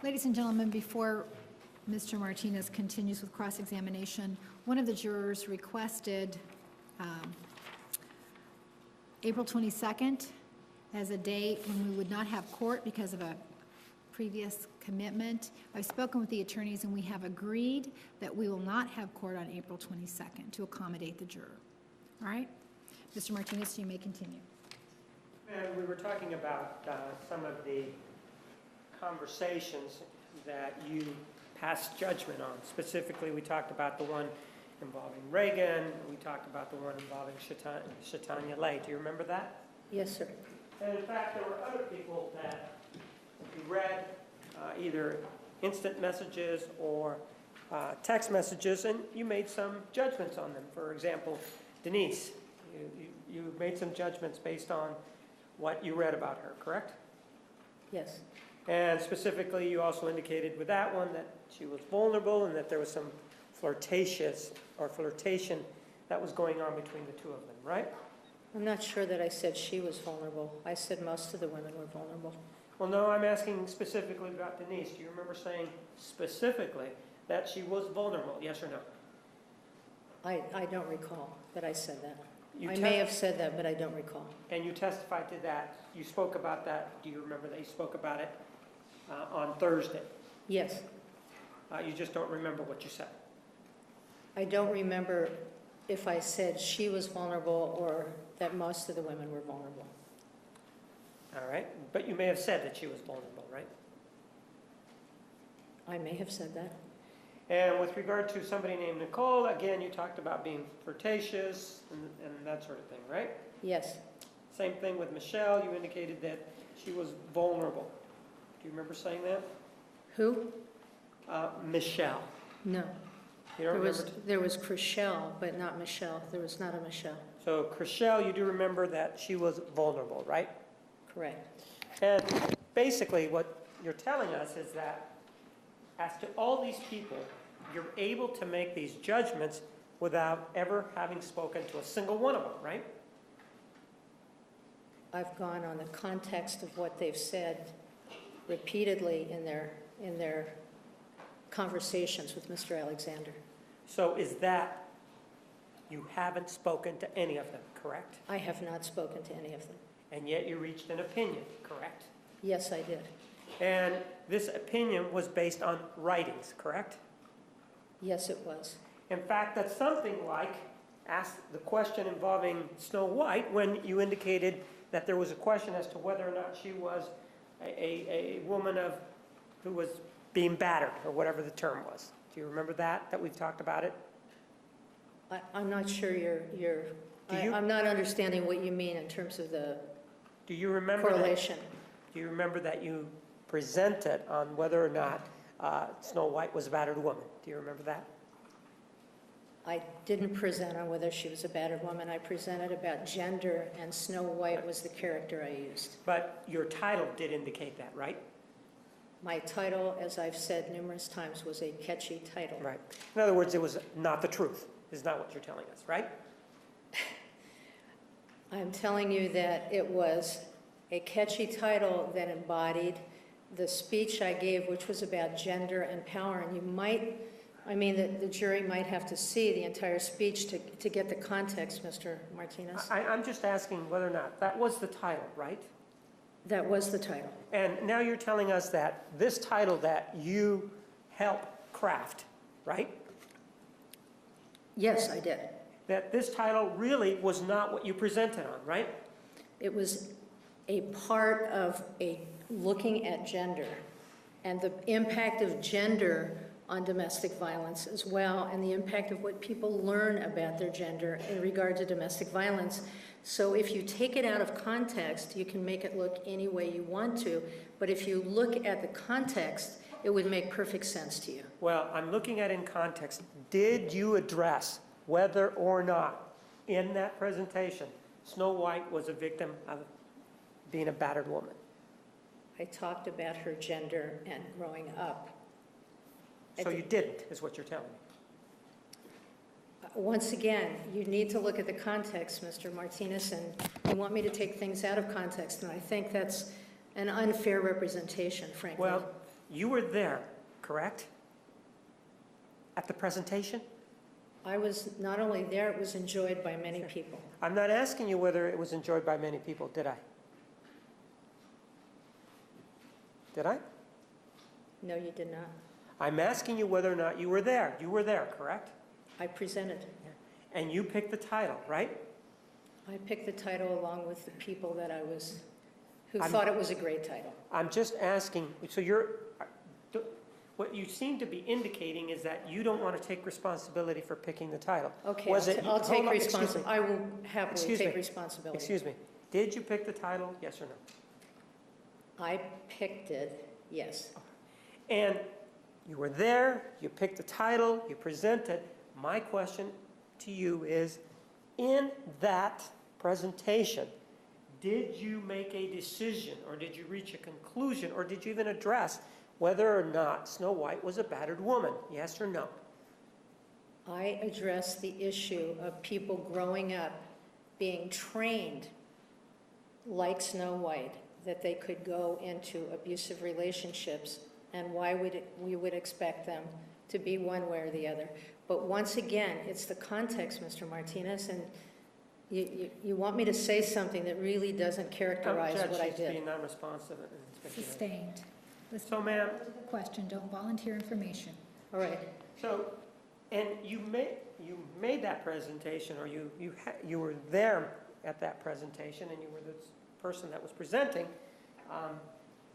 Ladies and gentlemen, before Mr. Martinez continues with cross-examination, one of the jurors requested April 22nd as a date when we would not have court because of a previous commitment. I've spoken with the attorneys and we have agreed that we will not have court on April 22nd to accommodate the juror. All right? Mr. Martinez, you may continue. And we were talking about some of the conversations that you passed judgment on. Specifically, we talked about the one involving Reagan. We talked about the one involving Shatanya Lay. Do you remember that? Yes, sir. And in fact, there were other people that you read either instant messages or text messages, and you made some judgments on them. For example, Denise, you made some judgments based on what you read about her, correct? Yes. And specifically, you also indicated with that one that she was vulnerable and that there was some flirtation that was going on between the two of them, right? I'm not sure that I said she was vulnerable. I said most of the women were vulnerable. Well, no, I'm asking specifically about Denise. Do you remember saying specifically that she was vulnerable, yes or no? I don't recall that I said that. I may have said that, but I don't recall. And you testified to that. You spoke about that. Do you remember that you spoke about it on Thursday? Yes. You just don't remember what you said. I don't remember if I said she was vulnerable or that most of the women were vulnerable. All right. But you may have said that she was vulnerable, right? I may have said that. And with regard to somebody named Nicole, again, you talked about being flirtatious and that sort of thing, right? Yes. Same thing with Michelle. You indicated that she was vulnerable. Do you remember saying that? Who? Michelle. No. You don't remember? There was Chriselle, but not Michelle. There was not a Michelle. So Chriselle, you do remember that she was vulnerable, right? Correct. And basically what you're telling us is that as to all these people, you're able to make these judgments without ever having spoken to a single one of them, right? I've gone on the context of what they've said repeatedly in their conversations with Mr. Alexander. So is that you haven't spoken to any of them, correct? I have not spoken to any of them. And yet you reached an opinion, correct? Yes, I did. And this opinion was based on writings, correct? Yes, it was. In fact, that's something like ask the question involving Snow White when you indicated that there was a question as to whether or not she was a woman who was being battered, or whatever the term was. Do you remember that we've talked about it? I'm not sure I'm not understanding what you mean in terms of the Do you remember correlation. Do you remember that you presented on whether or not Snow White was a battered woman? Do you remember that? I didn't present on whether she was a battered woman. I presented about gender, and Snow White was the character I used. But your title did indicate that, right? My title, as I've said numerous times, was a catchy title. Right. In other words, it was not the truth, is not what you're telling us, right? I'm telling you that it was a catchy title that embodied the speech I gave, which was about gender and power. And you might, the jury might have to see the entire speech to get the context, Mr. Martinez. I'm just asking whether or not that was the title, right? That was the title. And now you're telling us that this title that you helped craft, right? Yes, I did. That this title really was not what you presented on, right? It was a part of looking at gender and the impact of gender on domestic violence as well, and the impact of what people learn about their gender in regard to domestic violence. So if you take it out of context, you can make it look any way you want to, but if you look at the context, it would make perfect sense to you. Well, I'm looking at in context. Did you address whether or not in that presentation Snow White was a victim of being a battered woman? I talked about her gender and growing up. So you didn't, is what you're telling me. Once again, you need to look at the context, Mr. Martinez, and you want me to take things out of context, and I think that's an unfair representation, frankly. Well, You were there, correct? At the presentation? I was not only there, it was enjoyed by many people. I'm not asking you whether it was enjoyed by many people, did I? Did I? No, you did not. I'm asking you whether or not you were there. You were there, correct? I presented. And you picked the title, right? I picked the title along with the people that I was, who I'm- thought it was a great title. I'm just asking, so what you seem to be indicating is that you don't want to take responsibility for picking the title. Okay, Was it- I'll take hold on, excuse me. responsibility. I will happily Excuse take me. responsibility. Excuse me. Did you pick the title, yes or no? I picked it, yes. And you were there, you picked the title, you presented. My question to you is, in that presentation, did you make a decision, or did you reach a conclusion, or did you even address whether or not Snow White was a battered woman, yes or no? I addressed the issue of people growing up being trained like Snow White, that they could go into abusive relationships, and why we would expect them to be one way or the other. But once again, it's the context, Mr. Martinez, and you want me to say something that really doesn't characterize what I Judge, she's did. being non-responsive and speculative. Sustained. Listen So, ma'am, to the question, don't volunteer information. All right, so, and you made that presentation, or you were there at that presentation, and you were the person that was presenting,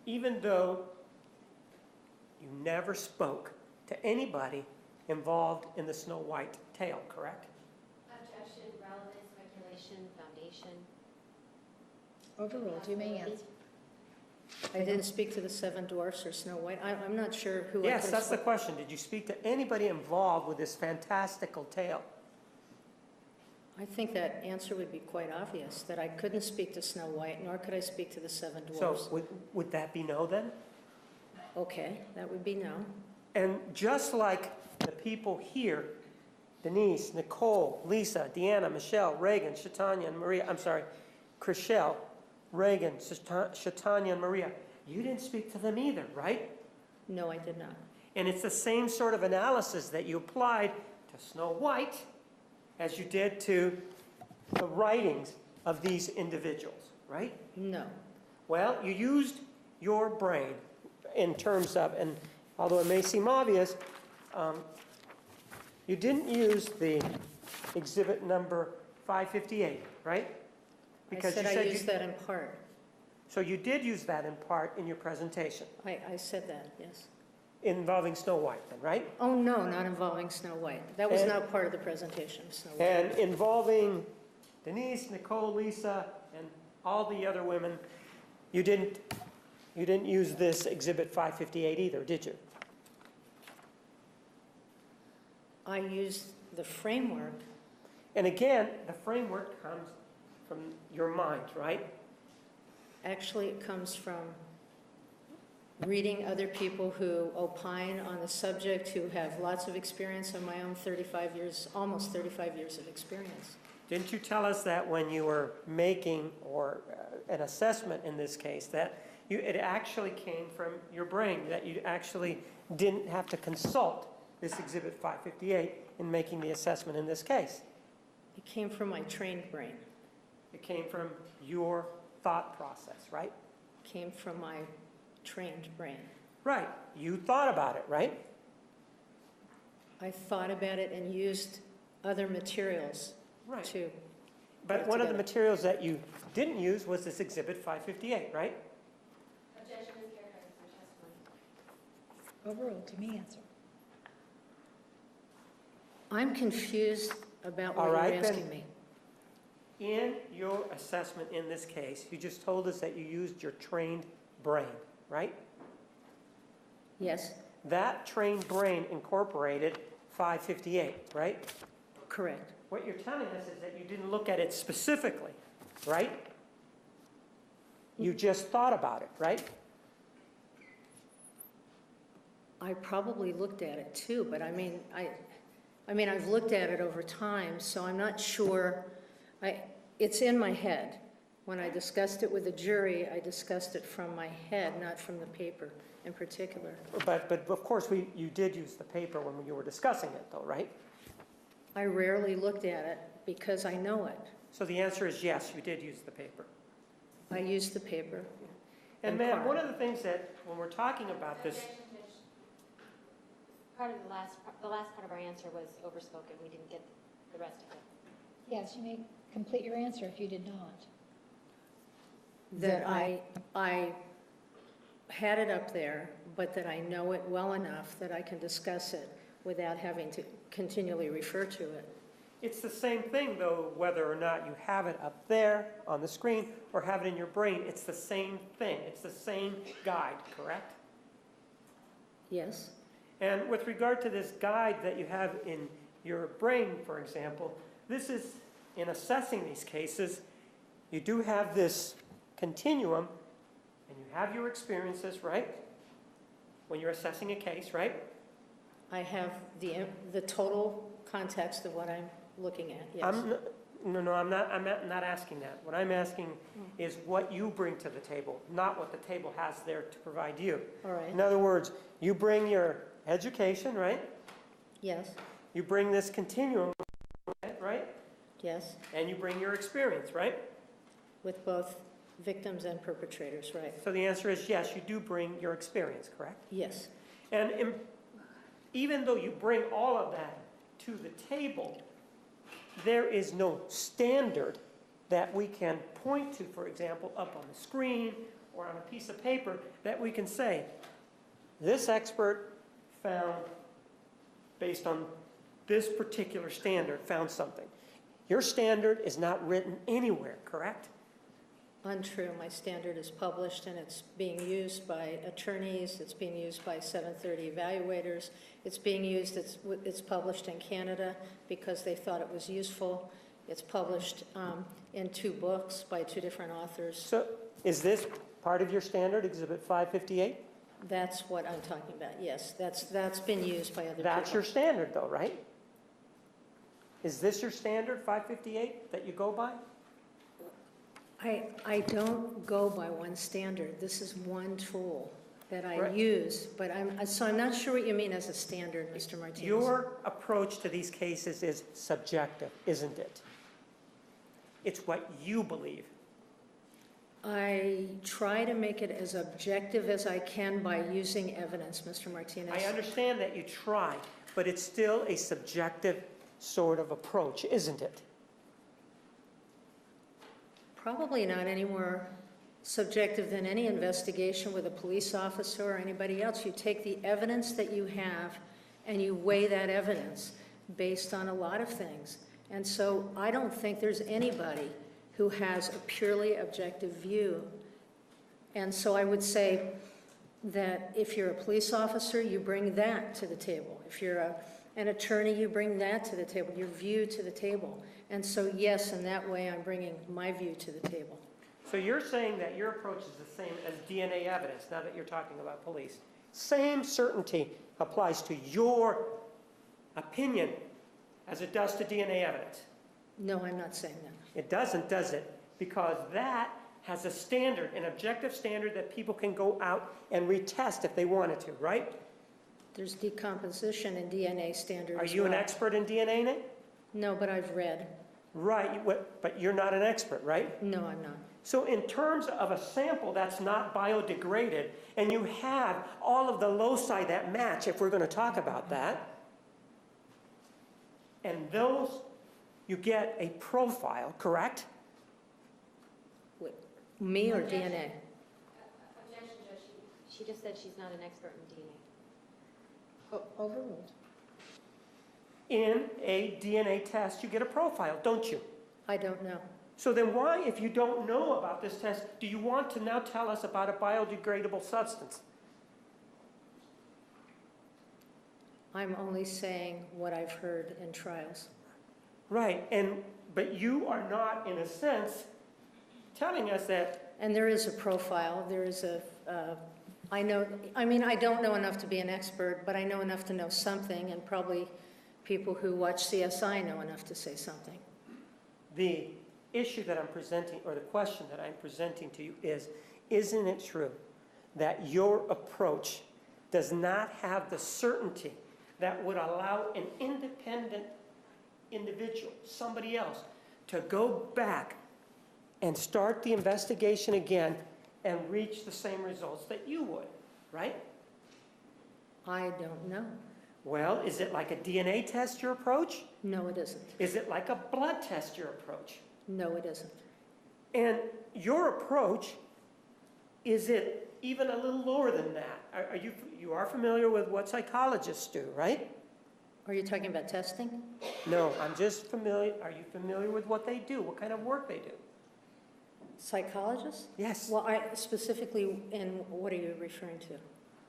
even though you never spoke to anybody involved in the Snow White tale, correct? Objection, relevant, speculation, foundation. Overruled, you may answer. I didn't speak to the Seven Dwarfs or Snow White. I'm not sure who I Yes, could have that's the spoken. question. Did you speak to anybody involved with this fantastical tale? I think that answer would be quite obvious, that I couldn't speak to Snow White, nor could I speak to the Seven So Dwarfs. would that be no then? Okay, that would be no. And just like the people here, Denise, Nicole, Lisa, Deanna, Michelle, Reagan, Shatanya, and Maria, I'm sorry, Chriselle, Reagan, Shatanya, and Maria, you didn't speak to them either, right? No, I did not. And it's the same sort of analysis that you applied to Snow White as you did to the writings of these individuals, right? No. Well, you used your brain in terms of, and although it may seem obvious, you didn't use the exhibit number 558, right? I said I used that in part. So you did use that in part in your presentation, I said that, yes. involving Snow White then, right? Oh, no, not involving Snow White. That was And- not part of the presentation of Snow White. And involving Denise, Nicole, Lisa, and all the other women, you didn't use this exhibit 558 either, did you? I used the framework. And again, the framework comes from your mind, right? Actually, it comes from reading other people who opine on the subject, who have lots of experience, and my own 35 years, almost 35 years of experience. Didn't you tell us that when you were making an assessment in this case, that it actually came from your brain, that you actually didn't have to consult this exhibit 558 in making the assessment in this case? It came from my trained brain. It came from your thought process, right? It came from my trained brain. Right. You thought about it, right? I thought about it and used other materials Right. to. But put one of the together. materials that you didn't use was this exhibit 558, right? Objection, mischaracterized for testimony. Overruled, you may answer. I'm confused about All what right, you're then. asking me. In your assessment in this case, you just told us that you used your trained brain, right? Yes, That trained brain incorporated 558, right? correct. What you're telling us is that you didn't look at it specifically, right? You just thought about it, right? I probably looked at it too, but I mean, I've looked at it over time, so I'm not sure. It's in my head, When I discussed it with the jury, I discussed it from my head, not from the paper in particular. But of course, you did use the paper when you were discussing it, though, right? I rarely looked at it because I know it. So the answer is yes, you did use the paper. I used the paper. And ma'am, one of the things that, when we're talking about this, Objection, Judge. Part of the last part of our answer was overspoken. We didn't get the rest of it. Yes, you may complete your answer if you did not. That I had it up there, but that I know it well enough that I can discuss it without having to continually refer to it. it's the same thing, though, whether or not you have it up there on the screen or have it in your brain, it's the same thing. It's the same guide, correct? Yes? And with regard to this guide that you have in your brain, for example, this is, in assessing these cases, you do have this continuum, and you have your experiences, right? When you're assessing a case, right? I have the total context of what I'm looking at, yes. I'm not asking that. What I'm asking is what you bring to the table, not what the table has there to provide you. All right, In other words, you bring your education, right? yes, You bring this continuum, right? yes, And you bring your experience, right? with both victims and perpetrators, right? So the answer is yes, you do bring your experience, correct? Yes, And even though you bring all of that to the table, there is no standard that we can point to, for example, up on the screen or on a piece of paper that we can say, this expert found, based on this particular standard, found something. Your standard is not written anywhere, correct? untrue. My standard is published and it's being used by attorneys, it's being used by 730 evaluators, it's being used, it's published in Canada because they thought it was useful. It's published in 2 books by 2 different authors. So is this part of your standard, Exhibit 558? That's what I'm talking about, yes. That's been used by other people. That's your standard, though, right? Is this your standard, 558, that you go by? I don't go by one standard. This is one tool that I Right. use, but I'm not sure what you mean as a standard, Mr. Martinez. Your approach to these cases is subjective, isn't it? It's what you believe. I try to make it as objective as I can by using evidence, Mr. Martinez. I understand that you try, but it's still a subjective sort of approach, isn't it? Probably not any more subjective than any investigation with a police officer or anybody else. You take the evidence that you have and you weigh that evidence based on a lot of things. And so I don't think there's anybody who has a purely objective view. And so I would say that if you're a police officer, you bring that to the table. If you're an attorney, you bring that to the table, your view to the table. And so, yes, in that way, I'm bringing my view to the table. So you're saying that your approach is the same as DNA evidence, now that you're talking about police. Same certainty applies to your opinion as it does to DNA evidence. No, I'm not saying that. It doesn't, does it? Because that has a standard, an objective standard that people can go out and retest if they wanted to, right? There's decomposition in DNA standards. Are you an expert in DNA, Nick? No, but I've read. Right, but you're not an expert, right? No, I'm not. So in terms of a sample that's not biodegraded, and you have all of the loci that match, if we're going to talk about that, and those, you get a profile, correct? Wait, me or DNA? Objection, Judge. She just said she's not an expert in DNA. Overruled. In a DNA test, you get a profile, don't you? I don't know. So then why, if you don't know about this test, do you want to now tell us about a biodegradable substance? I'm only saying what I've heard in trials. Right, but you are not, in a sense, telling us that. And there is a profile. There is I don't know enough to be an expert, but I know enough to know something, and probably people who watch CSI know enough to say something. The issue that I'm presenting, or the question that I'm presenting to you is, isn't it true that your approach does not have the certainty that would allow an independent individual, somebody else, to go back and start the investigation again and reach the same results that you would, right? I don't know. Well, is it like a DNA test, your approach? No, it isn't. Is it like a blood test, your approach? No, it isn't. And your approach, is it even a little lower than that? You are familiar with what psychologists do, right? Are you talking about testing? No, I'm just familiar. Are you familiar with what they do? What kind of work they do? Psychologists? Yes. Well, I specifically, and what are you referring to?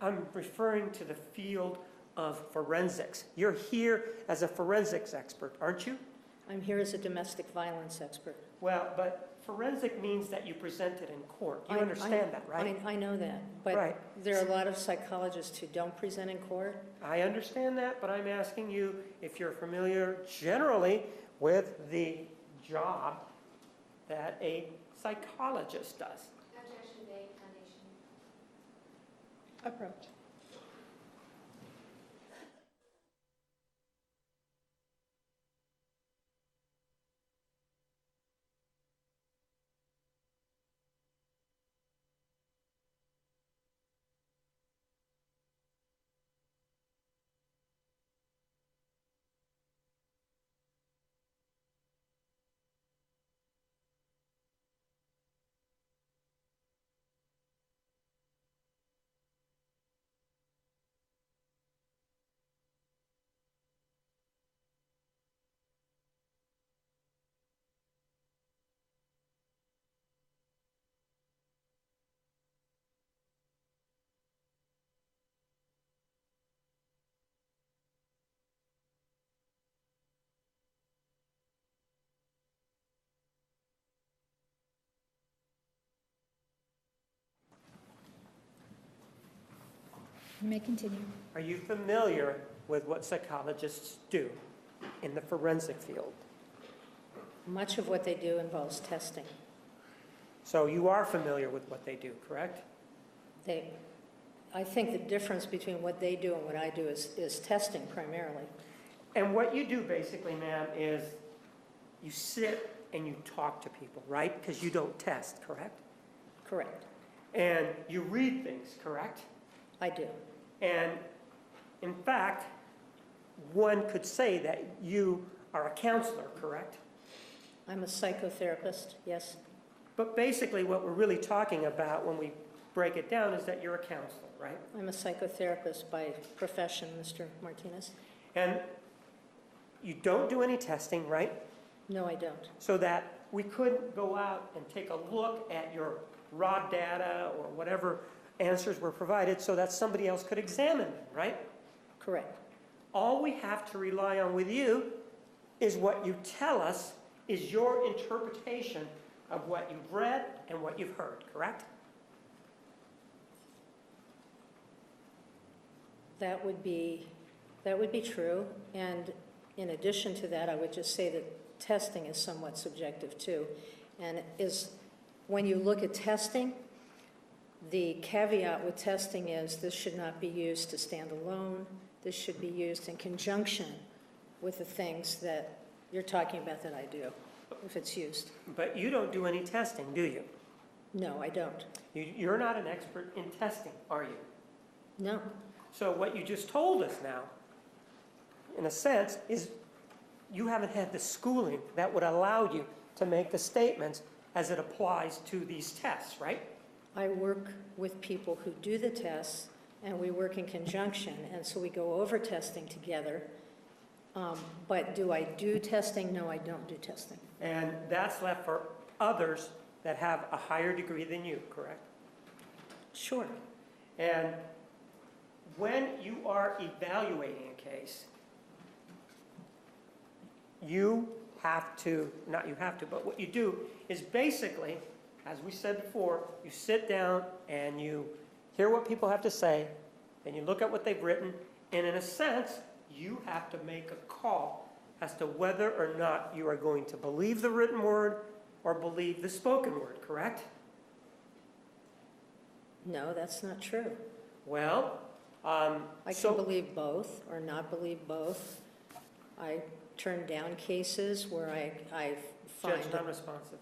I'm referring to the field of forensics. You're here as a forensics expert, aren't you? I'm here as a domestic violence expert. Well, but forensic means that you present it in court. You understand that, right? I know that, but Right. there are a lot of psychologists who don't present in court. I understand that, but I'm asking you if you're familiar generally with the job that a psychologist does. Objection, Bay Foundation. Approach. You may continue. Are you familiar with what psychologists do in the forensic field? Much of what they do involves testing. So you are familiar with what they do, correct? I think the difference between what they do and what I do is testing primarily. And what you do basically, ma'am, is you sit and you talk to people, right? Because you don't test, correct? Correct. And you read things, correct? I do. And in fact, one could say that you are a counselor, correct? I'm a psychotherapist, yes. But basically what we're really talking about when we break it down is that you're a counselor, right? I'm a psychotherapist by profession, Mr. Martinez. And you don't do any testing, right? No, I don't. So that we couldn't go out and take a look at your raw data or whatever answers were provided so that somebody else could examine them, right? Correct. All we have to rely on with you is what you tell us is your interpretation of what you've read and what you've heard, correct? That would be true. And in addition to that, I would just say that testing is somewhat subjective too. And when you look at testing, the caveat with testing is this should not be used to stand alone. This should be used in conjunction with the things that you're talking about that I do, if it's used. But you don't do any testing, do you? No, I don't. You're not an expert in testing, are you? No. So what you just told us now, in a sense, is you haven't had the schooling that would allow you to make the statements as it applies to these tests, right? I work with people who do the tests, and we work in conjunction, and so we go over testing together. But do I do testing? No, I don't do testing. And that's left for others that have a higher degree than you, correct? Sure. And when you are evaluating a case, you have to, not you have to, but what you do is basically, as we said before, you sit down and you hear what people have to say, and you look at what they've written, and in a sense, you have to make a call as to whether or not you are going to believe the written word or believe the spoken word, correct? No, that's not true. Well, I can so, believe both or not believe both. I turn down cases where I find Judge, that non-responsive.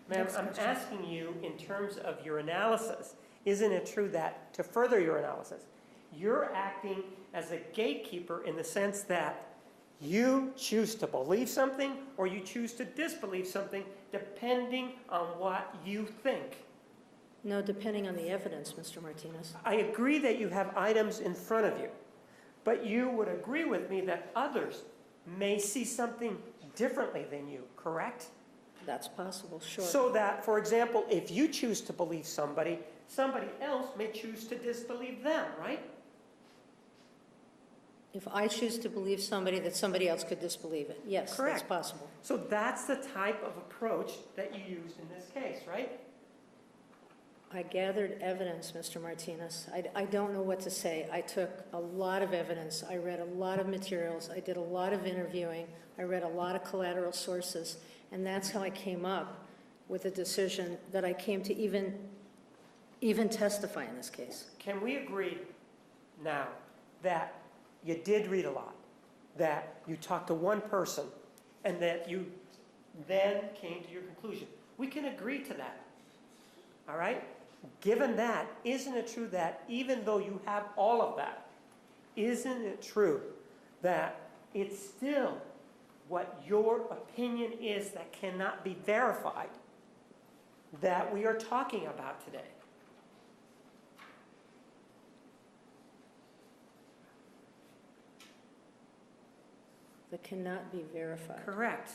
Ma'am, Next I'm question. asking you in terms of your analysis, isn't it true that to further your analysis, you're acting as a gatekeeper in the sense that you choose to believe something or you choose to disbelieve something depending on what you think? No, depending on the evidence, Mr. Martinez. I agree that you have items in front of you, but you would agree with me that others may see something differently than you, correct? That's possible, sure. So that, for example, if you choose to believe somebody, somebody else may choose to disbelieve them, right? If I choose to believe somebody, that somebody else could disbelieve it. Yes, that's Correct. possible. So that's the type of approach that you used in this case, right? I gathered evidence, Mr. Martinez. I don't know what to say. I took a lot of evidence. I read a lot of materials. I did a lot of interviewing. I read a lot of collateral sources. And that's how I came up with a decision that I came to even testify in this case. Can we agree now that you did read a lot, that you talked to one person, and that you then came to your conclusion? We can agree to that, all right? Given that, isn't it true that even though you have all of that, isn't it true that it's still what your opinion is that cannot be verified that we are talking about today? That cannot be verified. Correct.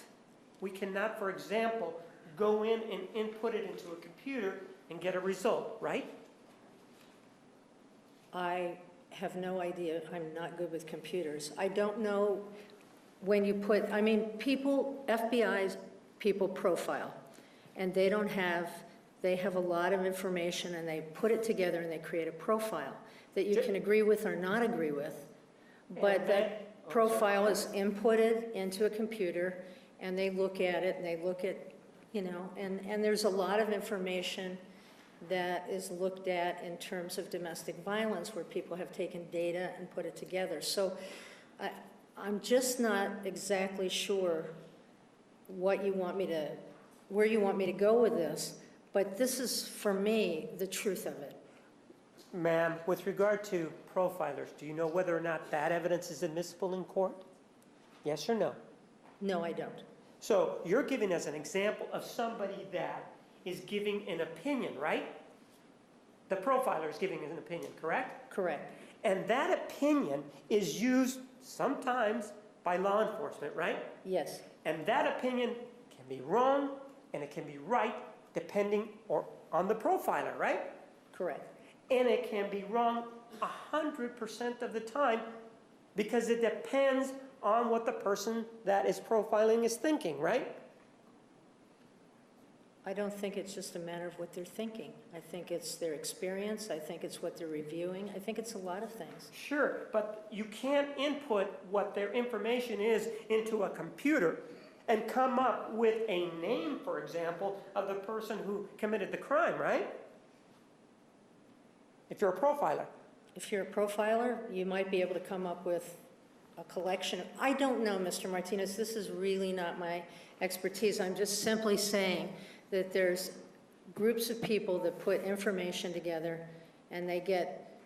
We cannot, for example, go in and input it into a computer and get a result, right? I have no idea. I'm not good with computers. I don't know when you put, I mean, people, FBI's people profile, and they have a lot of information, and they put it together and they create a profile that you can agree with or not agree with. But that profile is inputted into a computer, and they look at it, and they look at, and there's a lot of information that is looked at in terms of domestic violence where people have taken data and put it together. So I'm just not exactly sure where you want me to go with this, but this is, for me, the truth of it. Ma'am, with regard to profilers, do you know whether or not that evidence is admissible in court? Yes or no? No, I don't. So you're giving us an example of somebody that is giving an opinion, right? The profiler is giving an opinion, correct? Correct. And that opinion is used sometimes by law enforcement, right? Yes. And that opinion can be wrong and it can be right depending on the profiler, right? Correct. And it can be wrong 100% of the time because it depends on what the person that is profiling is thinking, right? I don't think it's just a matter of what they're thinking. I think it's their experience. I think it's what they're reviewing. I think it's a lot of things. Sure, but you can't input what their information is into a computer and come up with a name, for example, of the person who committed the crime, right? If you're a profiler. If you're a profiler, you might be able to come up with a collection. I don't know, Mr. Martinez. This is really not my expertise. I'm just simply saying that there's groups of people that put information together and they get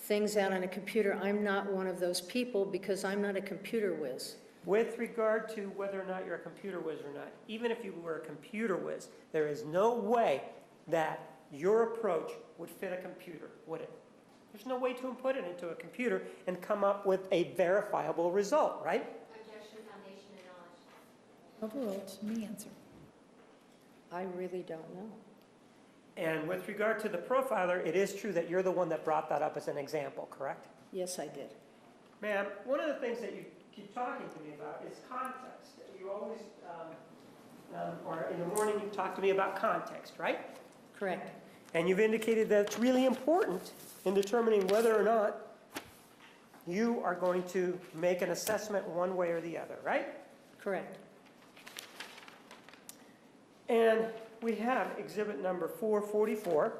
things out on a computer. I'm not one of those people because I'm not a computer whiz. With regard to whether or not you're a computer whiz or not, even if you were a computer whiz, there is no way that your approach would fit a computer, would it? There's no way to input it into a computer and come up with a verifiable result, right? Objection, foundation, and knowledge. Overruled, me answer. I really don't know. And with regard to the profiler, it is true that you're the one that brought that up as an example, correct? Yes, I did. Ma'am, one of the things that you keep talking to me about is context. You always, or in the morning you talk to me about context, right? Correct. And you've indicated that it's really important in determining whether or not you are going to make an assessment one way or the other, right? Correct. And we have exhibit number 444,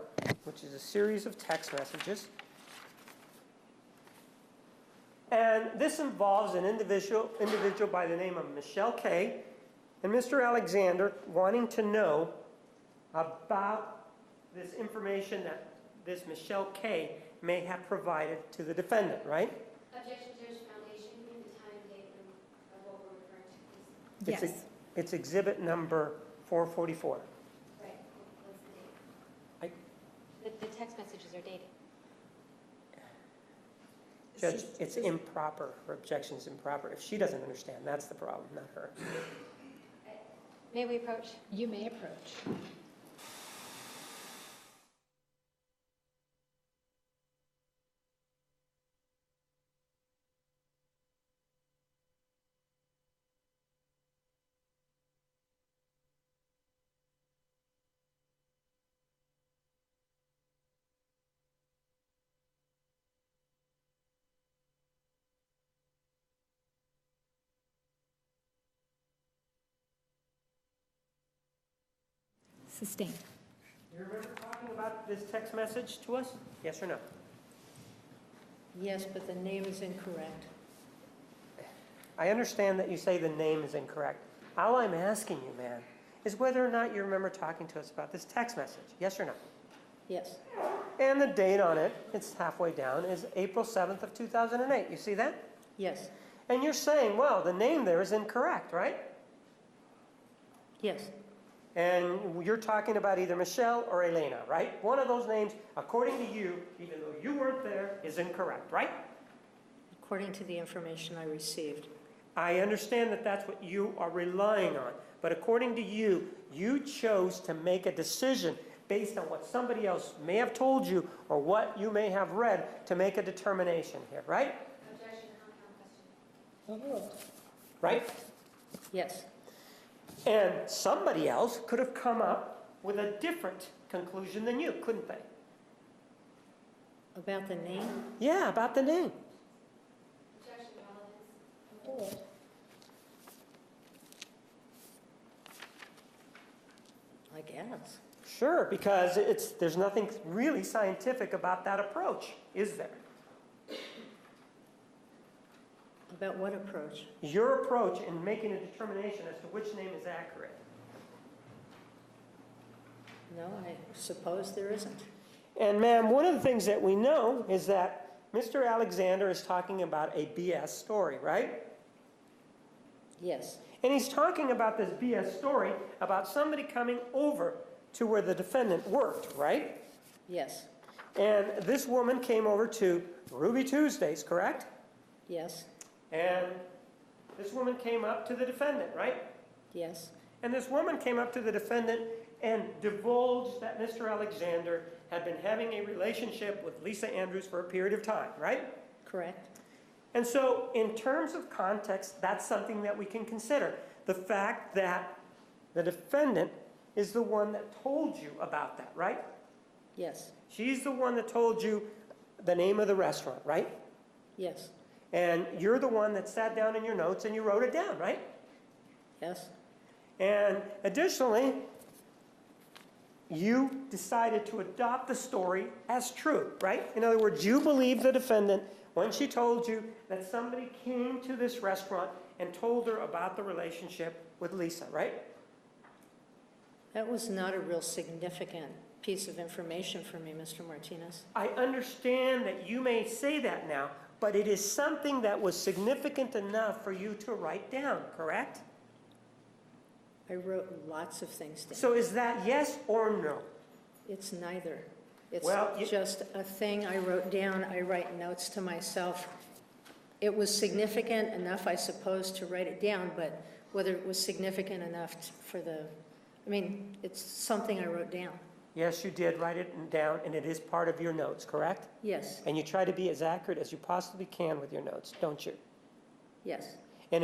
which is a series of text messages. And this involves an individual by the name of Michelle K. and Mr. Alexander wanting to know about this information that this Michelle K. may have provided to the defendant, right? Objection, Judge Foundation, give me the time and date of what we're referring to, please. Yes. It's exhibit number 444. Right, what's the date? The text messages are dated. Judge, it's improper. Her objection's improper. If she doesn't understand, that's the problem, not her. May we approach? You may approach. Sustain. You remember talking about this text message to us? Yes or no? Yes, but the name is incorrect. I understand that you say the name is incorrect. All I'm asking you, man, is whether or not you remember talking to us about this text message. Yes or no? Yes, And the date on it, it's halfway down, is April 7th of 2008. You see that? yes, And you're saying, well, the name there is incorrect, right? yes, And you're talking about either Michelle or Elena, right? One of those names, according to you, even though you weren't there, is incorrect, right? according to the information I received. I understand that that's what you are relying on. But according to you, you chose to make a decision based on what somebody else may have told you or what you may have read to make a determination here, right? Objection, compound question. Right? Yes, And somebody else could have come up with a different conclusion than you, couldn't they? about the name? Yeah, about the name. Objection, relevance. I guess. Sure, because there's nothing really scientific about that approach, is there? About what approach? Your approach in making a determination as to which name is accurate. No, I suppose there isn't. And ma'am, one of the things that we know is that Mr. Alexander is talking about a BS story, right? Yes, And he's talking about this BS story about somebody coming over to where the defendant worked, right? yes, And this woman came over to Ruby Tuesdays, correct? yes, And this woman came up to the defendant, right? yes, And this woman came up to the defendant and divulged that Mr. Alexander had been having a relationship with Lisa Andrews for a period of time, right? correct. And so in terms of context, that's something that we can consider. The fact that the defendant is the one that told you about that, right? Yes, She's the one that told you the name of the restaurant, right? yes, And you're the one that sat down in your notes and you wrote it down, right? yes, And additionally, you decided to adopt the story as true, right? In other words, you believed the defendant when she told you that somebody came to this restaurant and told her about the relationship with Lisa, right? that was not a real significant piece of information for me, Mr. Martinez. I understand that you may say that now, but it is something that was significant enough for you to write down, correct? I wrote lots of things down. So is that yes or no? It's neither. It's Well, just a thing I wrote down. I write notes to myself. It was significant enough, I suppose, to write it down, but whether it was significant enough for the, I mean, it's something I wrote down. Yes, you did write it down, and it is part of your notes, correct? Yes, And you try to be as accurate as you possibly can with your notes, don't you? yes, And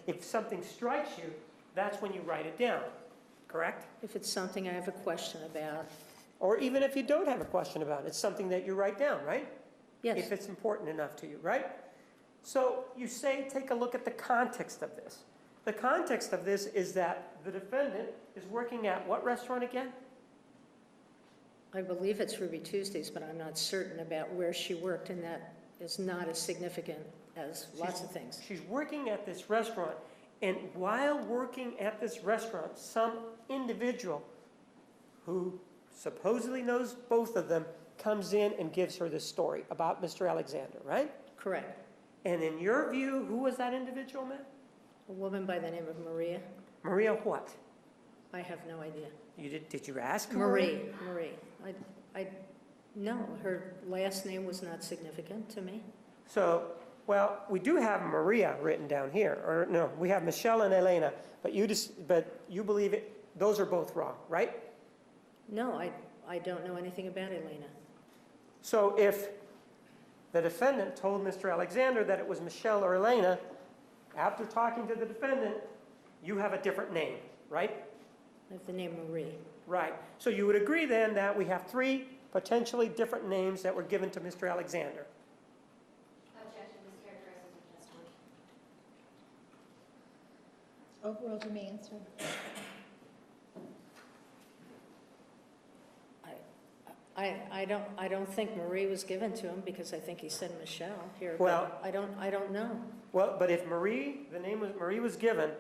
if something strikes you, that's when you write it down, correct? if it's something I have a question about, Or even if you don't have a question about it, it's something that you write down, right? yes, If it's important enough to you, right? So you say, take a look at the context of this. The context of this is that the defendant is working at what restaurant again? I believe it's Ruby Tuesdays, but I'm not certain about where she worked, and that is not as significant as lots of things. She's working at this restaurant, and while working at this restaurant, some individual who supposedly knows both of them comes in and gives her this story about Mr. Alexander, right? Correct. And in your view, who was that individual, ma'am? A woman by the name of Maria. Maria what? I have no idea. Did you ask her? Marie. No, her last name was not significant to me. So, well, we do have Maria written down here, or no, we have Michelle and Elena, but you believe those are both wrong, right? No, I don't know anything about Elena. So if the defendant told Mr. Alexander that it was Michelle or Elena, after talking to the defendant, you have a different name, right? I have the name Marie. Right. So you would agree then that we have 3 potentially different names that were given to Mr. Alexander. Objection, mischaracterizes of testimony. Overruled, you may answer. I don't think Marie was given to him because I think he said Michelle here. Well- but I don't know. Well, but if the name was Marie was given,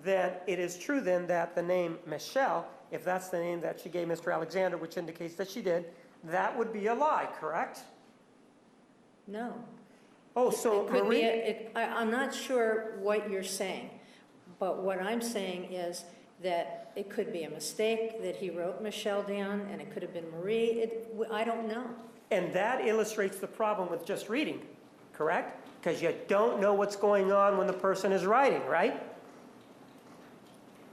then it is true then that the name Michelle, if that's the name that she gave Mr. Alexander, which indicates that she did, that would be a lie, correct? No. Oh, so It could be Marie, I'm not sure what you're saying, but what I'm saying is that it could be a mistake, that he wrote Michelle down, and it could have been Marie. I don't know. and that illustrates the problem with just reading, correct? Because you don't know what's going on when the person is writing, right?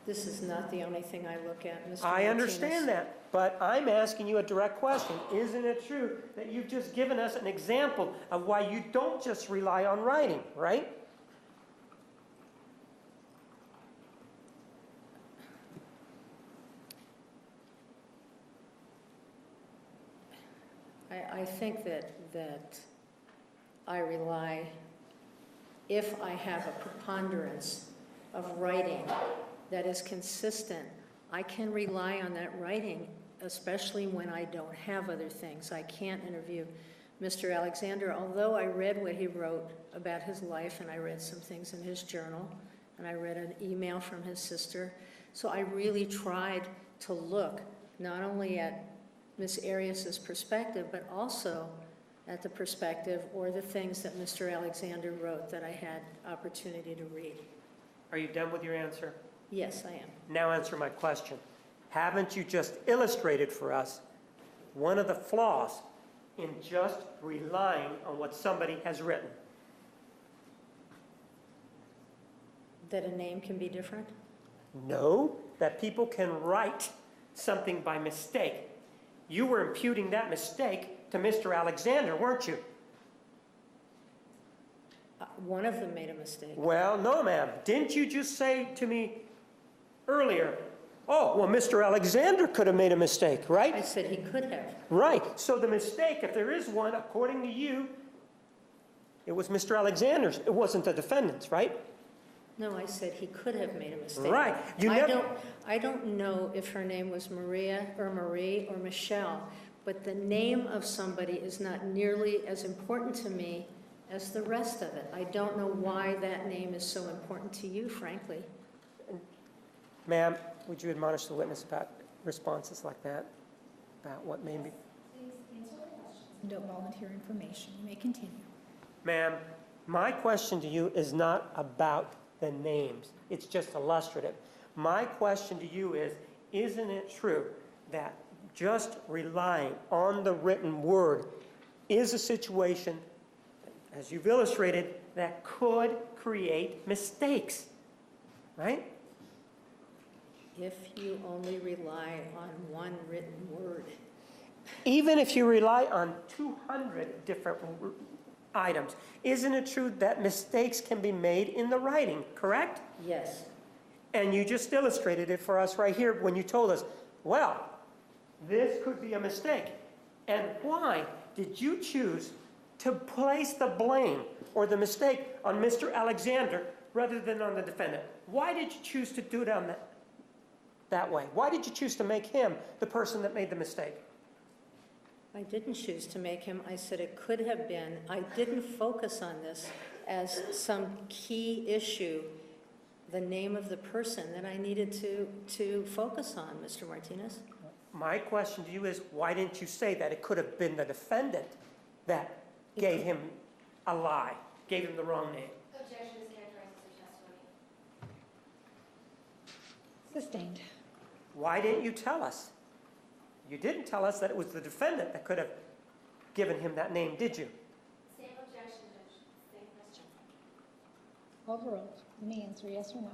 This is not the only thing I look at, Mr. I Martinez. understand that, but I'm asking you a direct question. Isn't it true that you've just given us an example of why you don't just rely on writing, right? I think that I rely, if I have a preponderance of writing that is consistent, I can rely on that writing, especially when I don't have other things. I can't interview Mr. Alexander, although I read what he wrote about his life, and I read some things in his journal, and I read an email from his sister. So I really tried to look not only at Ms. Arias's perspective, but also at the perspective or the things that Mr. Alexander wrote that I had opportunity to read. Are you done with your answer? Yes, I am. Now answer my question. Haven't you just illustrated for us one of the flaws in just relying on what somebody has written? That a name can be different? No, that people can write something by mistake. You were imputing that mistake to Mr. Alexander, weren't you? One of them made a mistake. Well, no, ma'am. Didn't you just say to me earlier, oh, well, Mr. Alexander could have made a mistake, I right? said he could have. Right. So the mistake, if there is one, according to you, it was Mr. Alexander's. It wasn't the defendant's, right? No, I said he could have made a mistake. Right. You never... I don't know if her name was Maria or Marie or Michelle, but the name of somebody is not nearly as important to me as the rest of it. I don't know why that name is so important to you, frankly. Ma'am, would you admonish the witness about responses like that? About what may be... Please answer the questions. Don't volunteer information. You may continue. Ma'am, my question to you is not about the names. It's just illustrative. My question to you is, isn't it true that just relying on the written word is a situation, as you've illustrated, that could create mistakes, right? If you only rely on one written word. Even if you rely on 200 different items, isn't it true that mistakes can be made in the writing, correct? Yes. And you just illustrated it for us right here when you told us, well, this could be a mistake. And why did you choose to place the blame or the mistake on Mr. Alexander rather than on the defendant? Why did you choose to do it on that way? Why did you choose to make him the person that made the mistake? I didn't choose to make him. I said it could have been. I didn't focus on this as some key issue, the name of the person that I needed to focus on, Mr. Martinez. My question to you is, why didn't you say that it could have been the defendant that gave him a lie, gave him the wrong name? Objection is characterized as a testimony. Sustained. Why didn't you tell us? You didn't tell us that it was the defendant that could have given him that name, did you? Same objection, Judge. Same question. Overruled. Let me answer yes or no.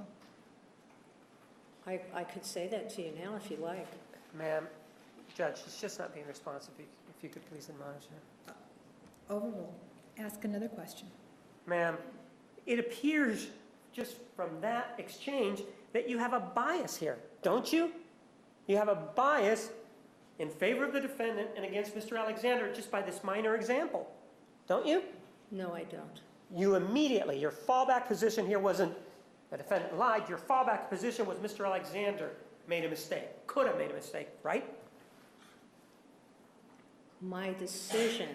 I could say that to you now if you like. Ma'am, Judge, she's just not being responsive. If you could please admonish her. Overruled. Ask another question. Ma'am, it appears just from that exchange that you have a bias here, don't you? You have a bias in favor of the defendant and against Mr. Alexander just by this minor example, don't you? No, I don't. You immediately, your fallback position here wasn't the defendant lied, your fallback position was Mr. Alexander made a mistake, could have made a mistake, right? My decision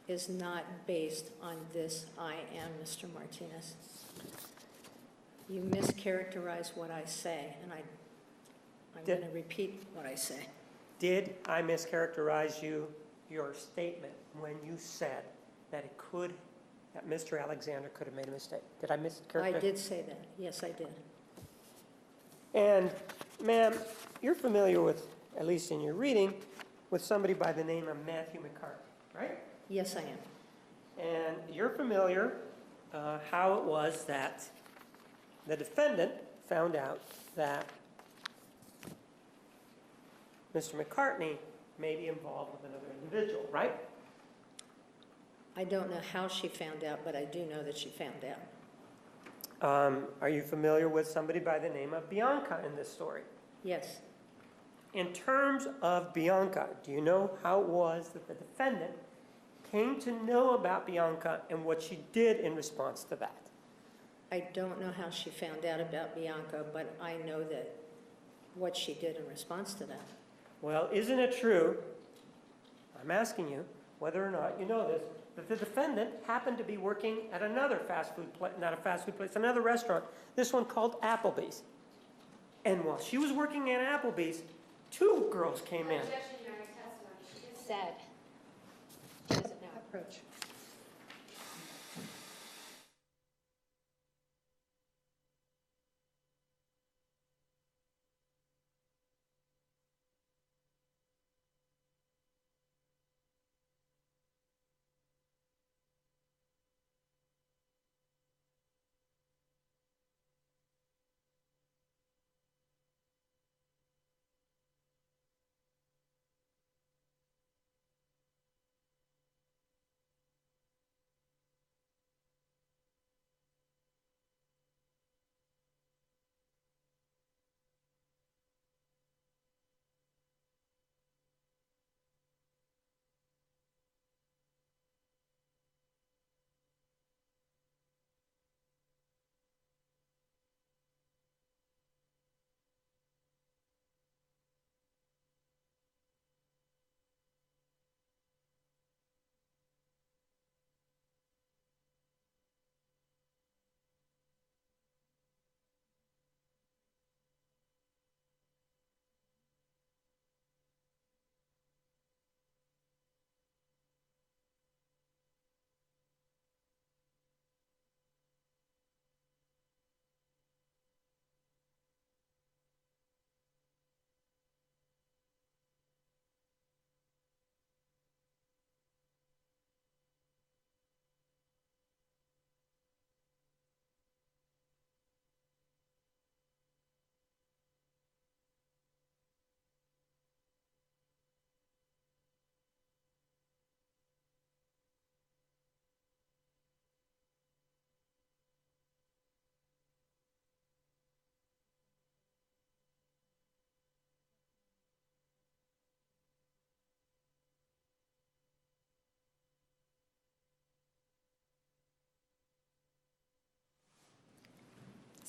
is not based on this I am, Mr. Martinez. You mischaracterize what I say, and I'm going to repeat what I say. Did I mischaracterize your statement when you said that that Mr. Alexander could have made a mistake? Did I mischaracterize? I did say that. Yes, I did. And, ma'am, you're familiar with, at least in your reading, with somebody by the name of Matthew McCarthy, right? Yes, I am. And you're familiar how it was that the defendant found out that Mr. McCartney may be involved with another individual, right? I don't know how she found out, but I do know that she found out. Are you familiar with somebody by the name of Bianca in this story? Yes. In terms of Bianca, do you know how it was that the defendant came to know about Bianca and what she did in response to that? I don't know how she found out about Bianca, but I know that what she did in response to that. Well, isn't it true, I'm asking you whether or not you know this, that the defendant happened to be working at another fast food place, not a fast food place, another restaurant, this one called Applebee's. And while she was working at Applebee's, two girls came in. Objection, Your Honor, testimony. She just said. She doesn't know. Approach.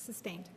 Sustained.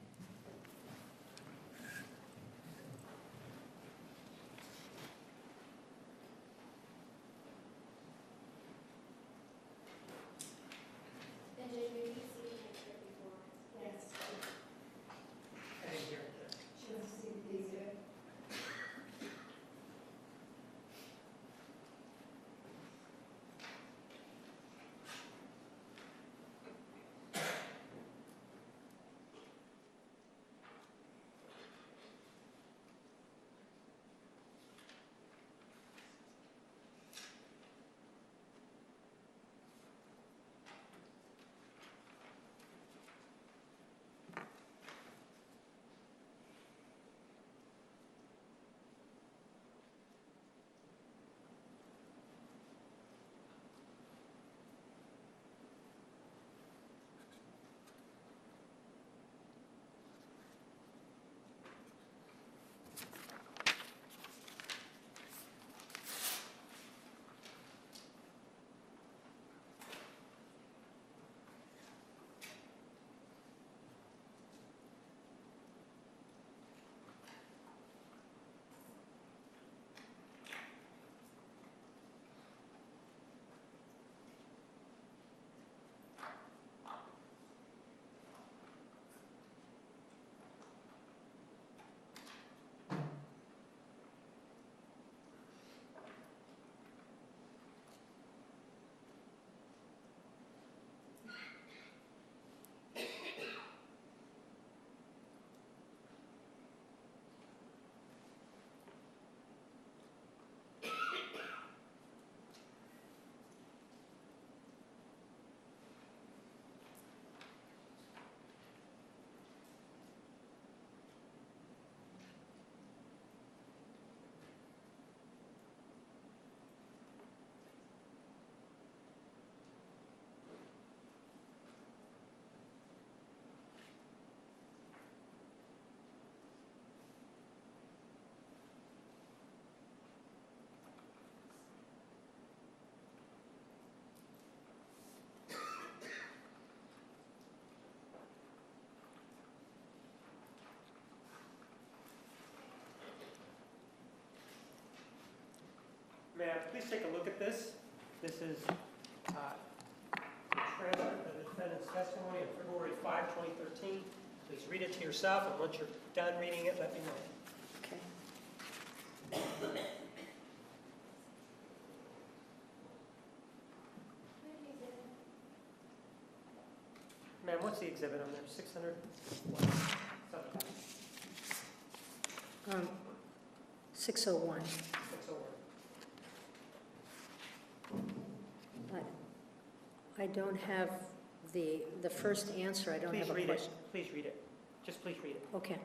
May I please take a look at this? This is the transcript of the defendant's testimony on February 5, 2013. Please read it to yourself, and once you're done reading it, let me know. Okay. Ma'am, what's the exhibit on there? 600? Something. 601. 601. I don't have the first answer, I don't Please have a read question. it. Please read it. Just please read it. Okay.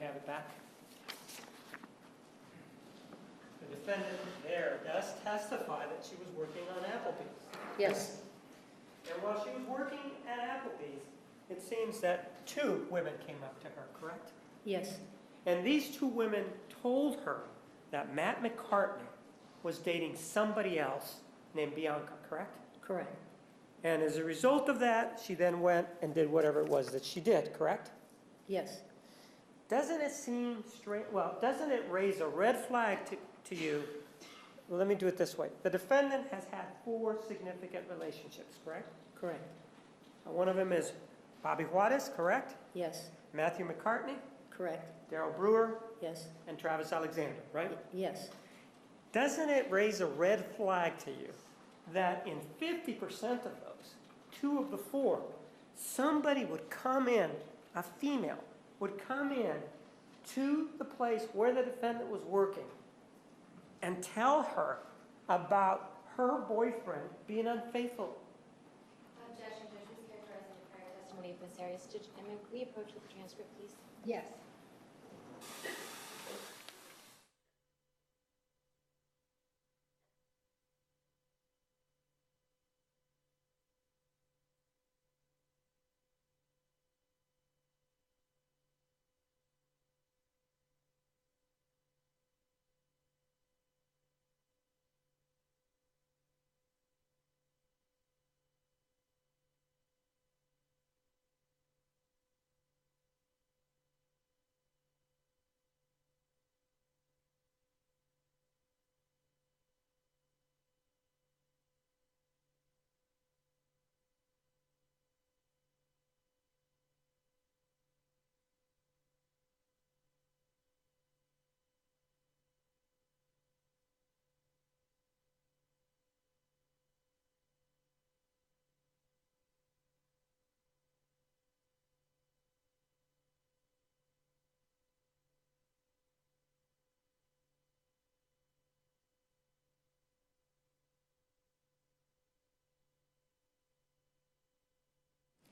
have it back? The defendant there does testify that she was working on Applebee's. Yes, And while she was working at Applebee's, it seems that 2 women came up to her, correct? yes, And these 2 women told her that Matt McCartney was dating somebody else named Bianca, correct? correct. And as a result of that, she then went and did whatever it was that she did, correct? Yes. Doesn't it seem strange, well, doesn't it raise a red flag to you? Well, let me do it this way. The defendant has had 4 significant relationships, correct? Correct. One of them is Bobby Juarez, correct? Yes, Matthew McCartney, correct. Daryl Brewer, Yes, and Travis Alexander, right? yes, Doesn't it raise a red flag to you that in 50% of those, 2 of the 4, somebody would come in, a female, would come in to the place where the defendant was working and tell her about her boyfriend being unfaithful? Objection, Judge, this characterizing the prior testimony of Ms. Arias. Judge, can we approach with the transcript, please? Yes.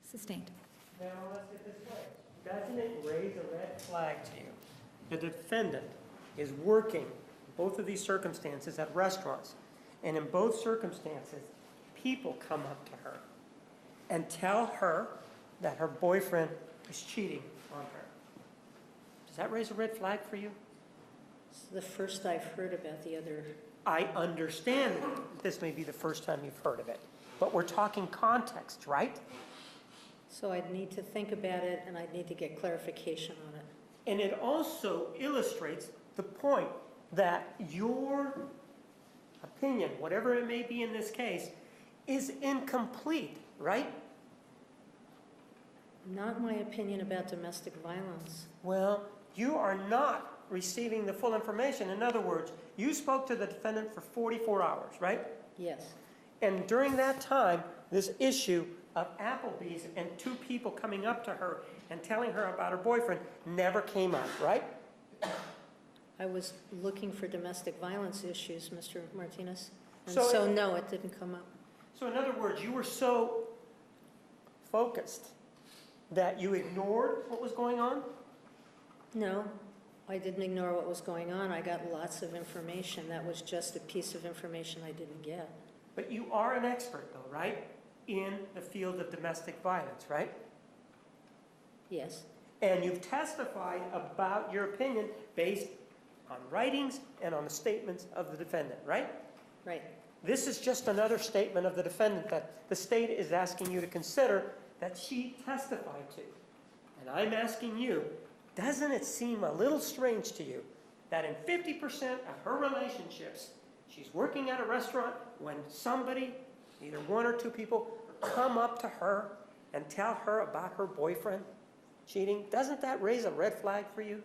Sustained. Now, let's get this way. Doesn't it raise a red flag to you? The defendant is working both of these circumstances at restaurants. And in both circumstances, people come up to her and tell her that her boyfriend is cheating on her. Does that raise a red flag for you? it's the first I've heard about the other. I understand that this may be the first time you've heard of it, but we're talking context, right? So I'd need to think about it, and I'd need to get clarification on it. And it also illustrates the point that your opinion, whatever it may be in this case, is incomplete, right? Not my opinion about domestic violence. Well, you are not receiving the full information. In other words, you spoke to the defendant for 44 hours, right? Yes, And during that time, this issue of Applebee's and 2 people coming up to her and telling her about her boyfriend never came up, right? I was looking for domestic violence issues, Mr. Martinez. And So- so, no, it didn't come up. So in other words, you were so focused that you ignored what was going on? No, I didn't ignore what was going on. I got lots of information. That was just a piece of information I didn't get. But you are an expert though, right? In the field of domestic violence, right? Yes, And you've testified about your opinion based on writings and on the statements of the defendant, right? right. This is just another statement of the defendant that the state is asking you to consider that she testified to. And I'm asking you, doesn't it seem a little strange to you that in 50% of her relationships, she's working at a restaurant when somebody, either 1 or 2 people, come up to her and tell her about her boyfriend cheating? Doesn't that raise a red flag for you?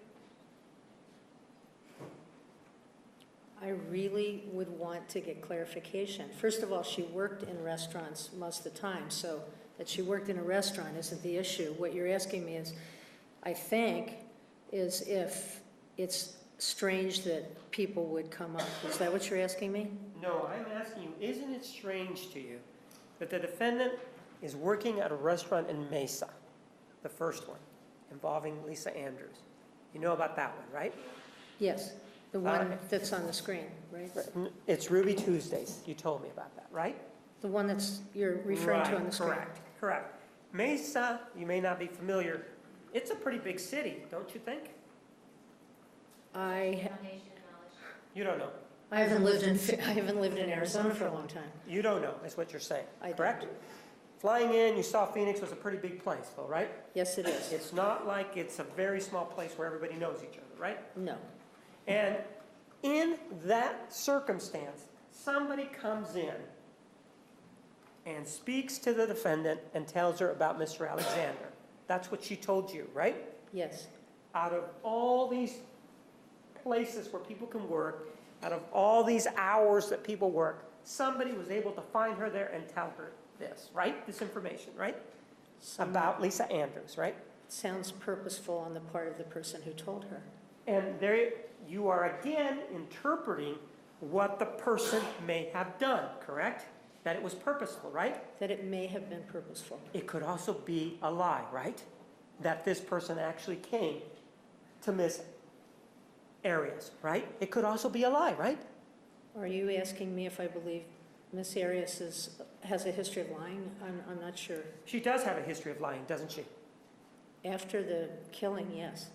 I really would want to get clarification. First of all, she worked in restaurants most of the time, so that she worked in a restaurant isn't the issue. What you're asking me is, I think, is if it's strange that people would come up. Is that what you're asking me? No, I'm asking you, isn't it strange to you that the defendant is working at a restaurant in Mesa, the first one, involving Lisa Andrews? You know about that one, right? Yes, the one that's on the screen, right? It's Ruby Tuesdays. You told me about that, right? The one that's, you're referring to on the screen? Correct, correct. Mesa, you may not be familiar, it's a pretty big city, don't you think? I Foundation knowledge. You don't know. I haven't lived in Arizona for a long time. You don't know, is what you're saying, I don't. correct? Flying in, you saw Phoenix was a pretty big place, though, right? Yes, it is. It's not like it's a very small place where everybody knows each other, right? No. And in that circumstance, somebody comes in and speaks to the defendant and tells her about Mr. Alexander. That's what she told you, right? Yes. Out of all these places where people can work, out of all these hours that people work, somebody was able to find her there and tell her this, right? This information, right? About Lisa Andrews, right? It sounds purposeful on the part of the person who told her. And there you are again interpreting what the person may have done, correct? That it was purposeful, right? That it may have been purposeful. It could also be a lie, right? That this person actually came to Miss Arias, right? It could also be a lie, right? Are you asking me if I believe Miss Arias has a history of lying? I'm not sure. She does have a history of lying, doesn't she? After the killing, yes.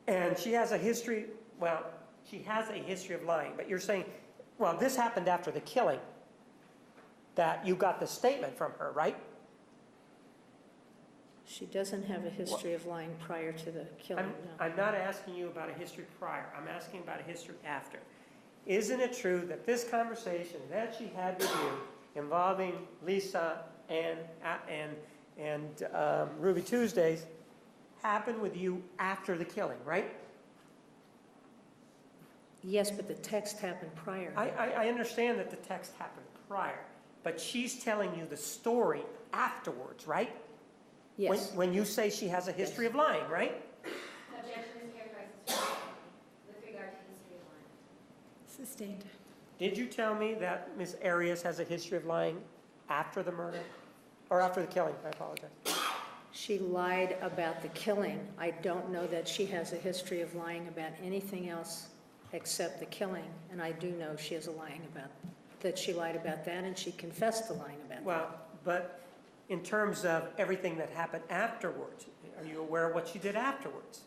And she has a history, well, she has a history of lying, but you're saying, well, this happened after the killing, that you got the statement from her, right? She doesn't have a history of lying prior to the killing, no. I'm not asking you about a history prior. I'm asking about a history after. Isn't it true that this conversation that she had with you involving Lisa and Ruby Tuesdays happened with you after the killing, right? Yes, but the text happened prior. I understand that the text happened prior, but she's telling you the story afterwards, right? Yes. When you say she has a history of lying, right? Objection is characterized with regard to history of lying. Sustained. Did you tell me that Miss Arias has a history of lying after the murder? Or after the killing, I apologize. She lied about the killing. I don't know that she has a history of lying about anything else except the killing. And I do know she has a lying about, that she lied about that and she confessed to lying about that. Well, but in terms of everything that happened afterwards, are you aware of what she did afterwards?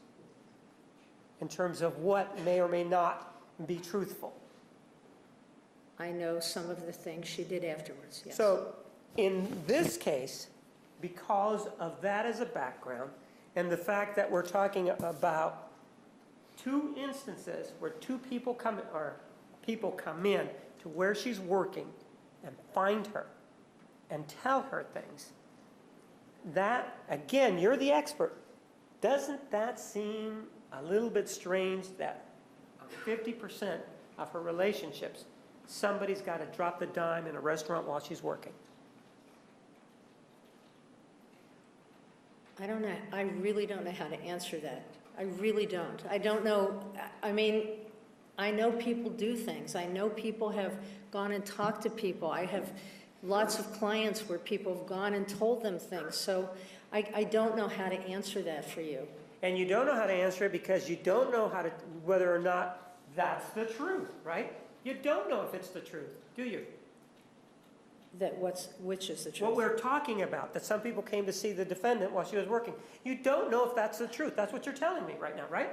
In terms of what may or may not be truthful? I know some of the things she did afterwards, yes. So in this case, because of that as a background, and the fact that we're talking about two instances where two people come in to where she's working and find her and tell her things, that, again, you're the expert. Doesn't that seem a little bit strange that 50% of her relationships, somebody's got to drop the dime in a restaurant while she's working? I don't know. I really don't know how to answer that. I really don't. I don't know. I mean, I know people do things. I know people have gone and talked to people. I have lots of clients where people have gone and told them things. So I don't know how to answer that for you. And you don't know how to answer it because you don't know whether or not that's the truth, right? You don't know if it's the truth, do you? Which is the truth? What we're talking about, that some people came to see the defendant while she was working. You don't know if that's the truth. That's what you're telling me right now, right?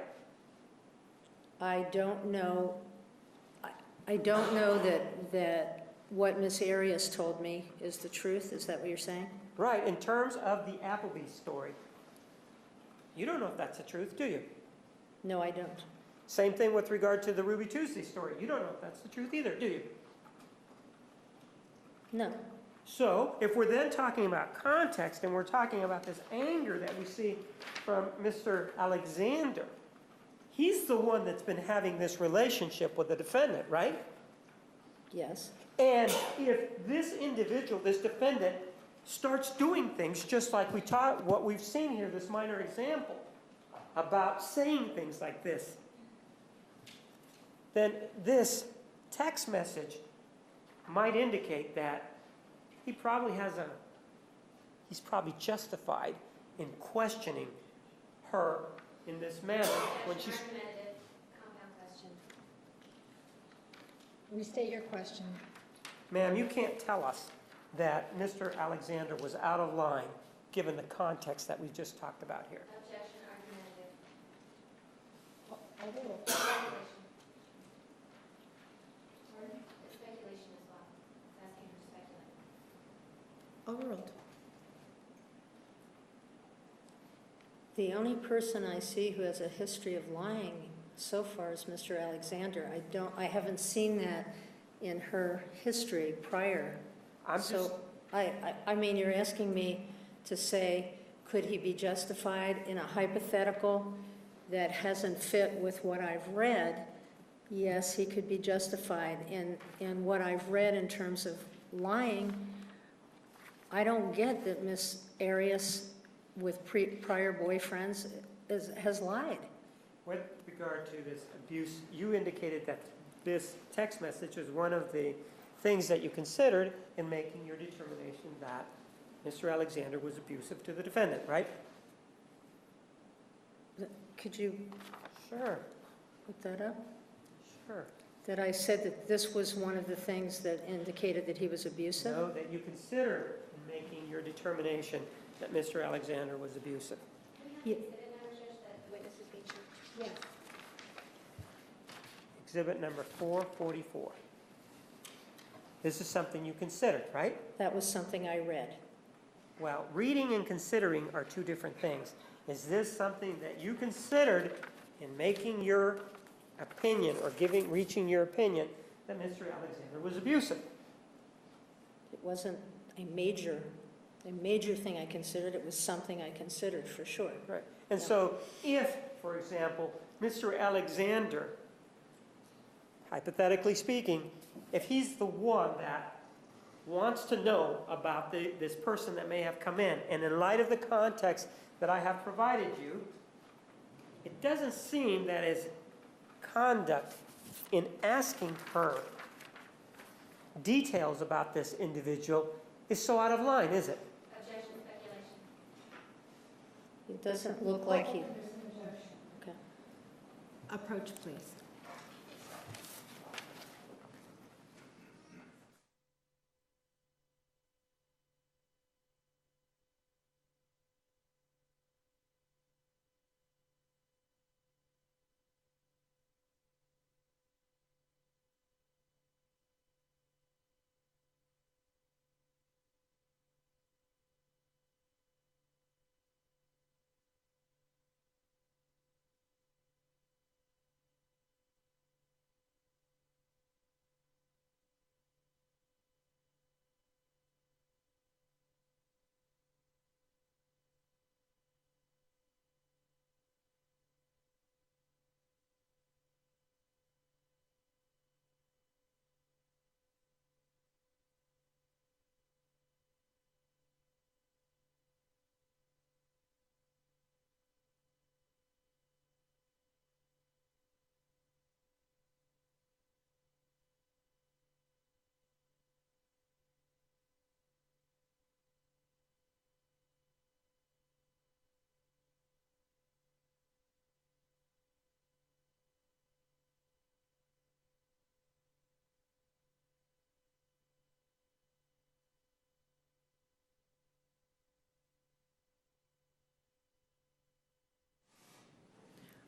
I don't know. I don't know that what Miss Arias told me is the truth. Is that what you're saying? Right. In terms of the Applebee's story, you don't know if that's the truth, do you? No, I don't. Same thing with regard to the Ruby Tuesday story. You don't know if that's the truth either, do you? No. So, if we're then talking about context and we're talking about this anger that we see from Mr. Alexander, he's the one that's been having this relationship with the defendant, right? Yes. And if this individual, this defendant, starts doing things just like we taught, what we've seen here, this minor example, about saying things like this, then this text message might indicate that he's probably justified in questioning her in this manner when she's... Argumentative, compound question. Restate your question. Ma'am, you can't tell us that Mr. Alexander was out of line, given the context that we just talked about here. Objection, argumentative. Overruled. Speculation. Pardon? It's speculation as well. It's asking her to speculate. Overruled. The only person I see who has a history of lying so far is Mr. Alexander. I haven't seen that in her history prior. I'm just, So, I mean, you're asking me to say, could he be justified in a hypothetical that hasn't fit with what I've read? Yes, he could be justified. In what I've read in terms of lying, I don't get that Miss Arias, with prior boyfriends, has lied. with regard to this abuse, you indicated that this text message was one of the things that you considered in making your determination that Mr. Alexander was abusive to the defendant, right? Could you Sure, put that up? sure. That I said that this was one of the things that indicated that he was abusive? No, that you considered in making your determination that Mr. Alexander was abusive. Ye- Is it now, Judge, that witnesses be chosen? Yes. Exhibit number 444. This is something you considered, right? That was something I read. Well, reading and considering are two different things. Is this something that you considered in making your opinion or reaching your opinion that Mr. Alexander was abusive? It wasn't a major thing I considered. It was something I considered for sure. Right. And Yeah. so if, for example, Mr. Alexander, hypothetically speaking, if he's the one that wants to know about this person that may have come in, and in light of the context that I have provided you, it doesn't seem that his conduct in asking her details about this individual is so out of line, is it? Objection, speculation. It doesn't look like he... Okay. Approach, please.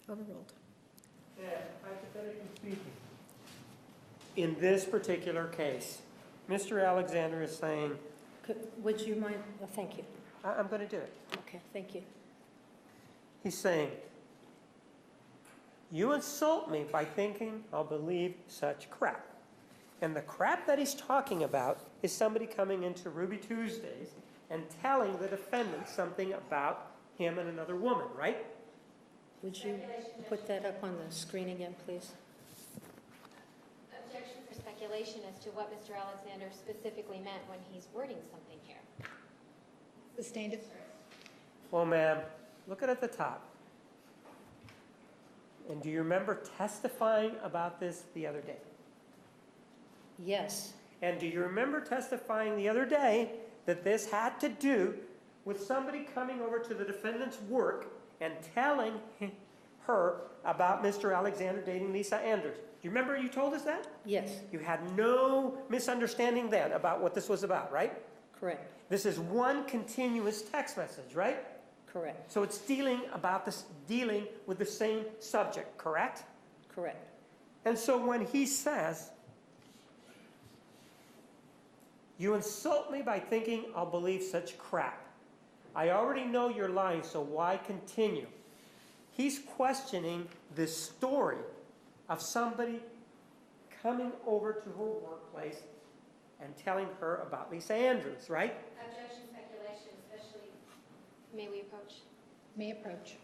Overruled. Yeah, hypothetically speaking. In this particular case, Mr. Alexander is saying, Would you mind? Oh, thank you. I'm going to do it. Okay, thank you. He's saying, you insult me by thinking I'll believe such crap. And the crap that he's talking about is somebody coming into Ruby Tuesdays and telling the defendant something about him and another woman, right? Would you put that up on the screen again, please? Objection for speculation as to what Mr. Alexander specifically meant when he's wording something here. Sustained. Well, ma'am, look at the top. And do you remember testifying about this the other day? Yes. And do you remember testifying the other day that this had to do with somebody coming over to the defendant's work and telling her about Mr. Alexander dating Lisa Anders. Do you remember you told us that? Yes, You had no misunderstanding then about what this was about, right? correct, This is one continuous text message, right? correct, So it's dealing with the same subject, correct? correct. And so when he says, "You insult me by thinking I'll believe such crap. I already know you're lying, so why continue?" He's questioning this story of somebody coming over to her workplace and telling her about Lisa Andrews, right? Objection, speculation, especially. May we approach? May approach.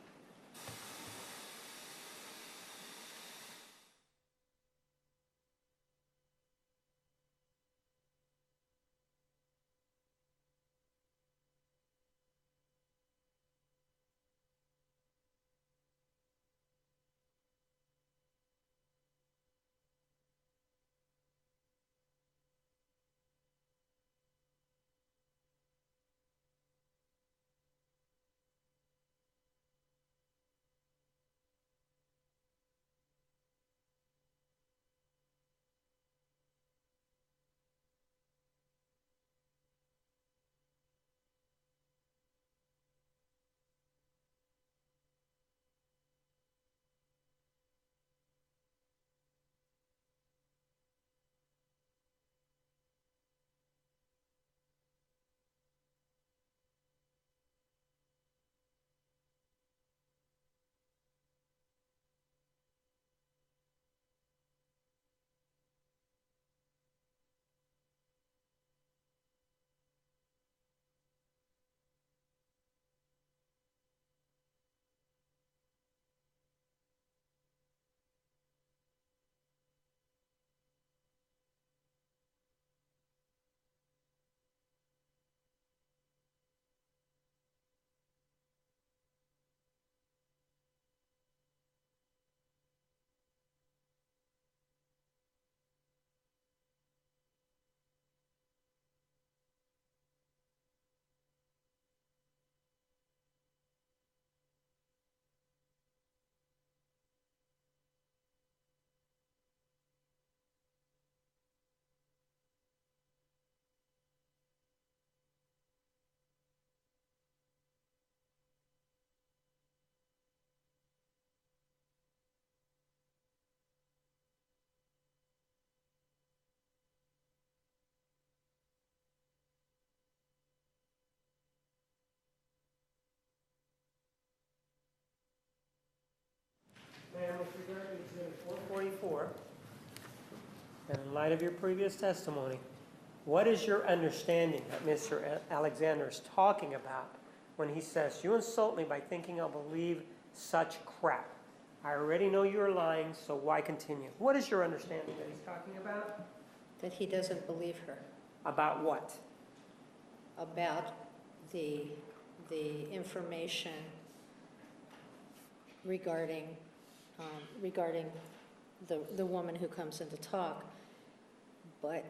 Ma'am, with regard to Exhibit 444, and in light of your previous testimony, what is your understanding that Mr. Alexander is talking about when he says, "You insult me by thinking I'll believe such crap. I already know you're lying, so why continue?" What is your understanding that he's talking about? That he doesn't believe her About what? about the information regarding, regarding the woman who comes in to talk. But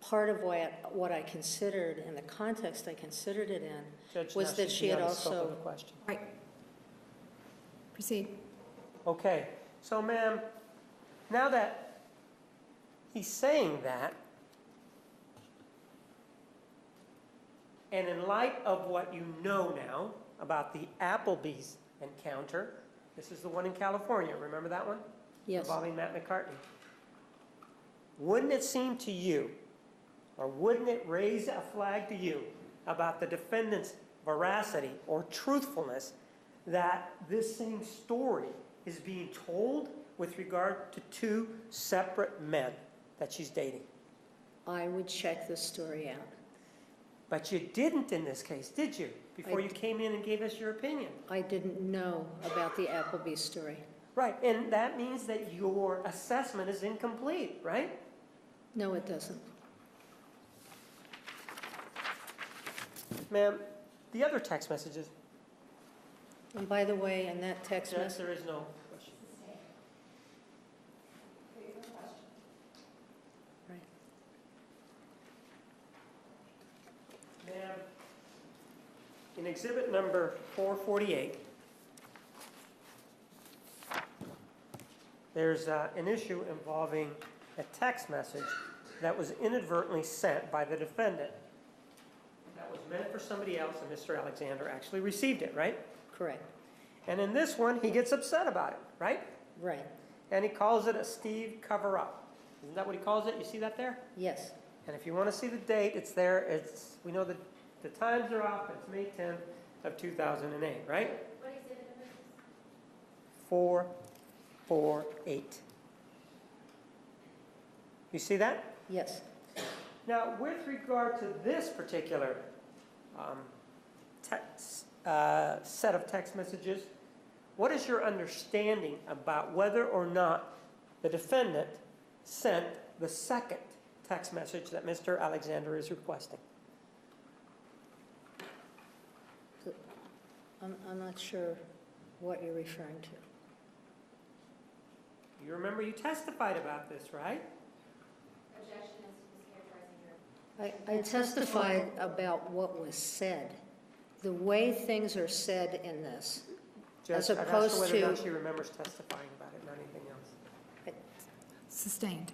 part of what I considered, and the context I considered it in, Judge, was now that she's she had beyond the scope of also, the question. Right. Proceed. Okay, so ma'am, now that he's saying that, and in light of what you know now about the Applebee's encounter, this is the one in California, remember that one? yes, Involving Matt McCartney. Wouldn't it seem to you, or wouldn't it raise a flag to you about the defendant's veracity or truthfulness that this same story is being told with regard to two separate men that she's dating? I would check this story out. But you didn't in this case, did you? Before I you came in and gave us your opinion. I didn't know about the Applebee story. Right, and that means that your assessment is incomplete, right? No, it doesn't. Ma'am, the other text messages, And by the way, in that text Judge, message, there is no question. right. Ma'am, in exhibit number 448, there's an issue involving a text message that was inadvertently sent by the defendant. That was meant for somebody else, and Mr. Alexander actually received it, right? Correct. And in this one, he gets upset about it, right? Right. And he calls it a Steve cover-up. Isn't that what he calls it? You see that there? Yes. And if you want to see the date, it's there. We know that the times are off. It's May 10th of 2008, right? What is it? 448. You see that? Yes. Now, with regard to this particular set of text messages, what is your understanding about whether or not the defendant sent the second text message that Mr. Alexander is requesting? I'm not sure what you're referring to. You remember you testified about this, right? Objection is mischaracterizing her. I testified about what was said. The way things are said in this, as I'd ask her opposed whether or not to- she remembers testifying about it, not anything else. Sustained.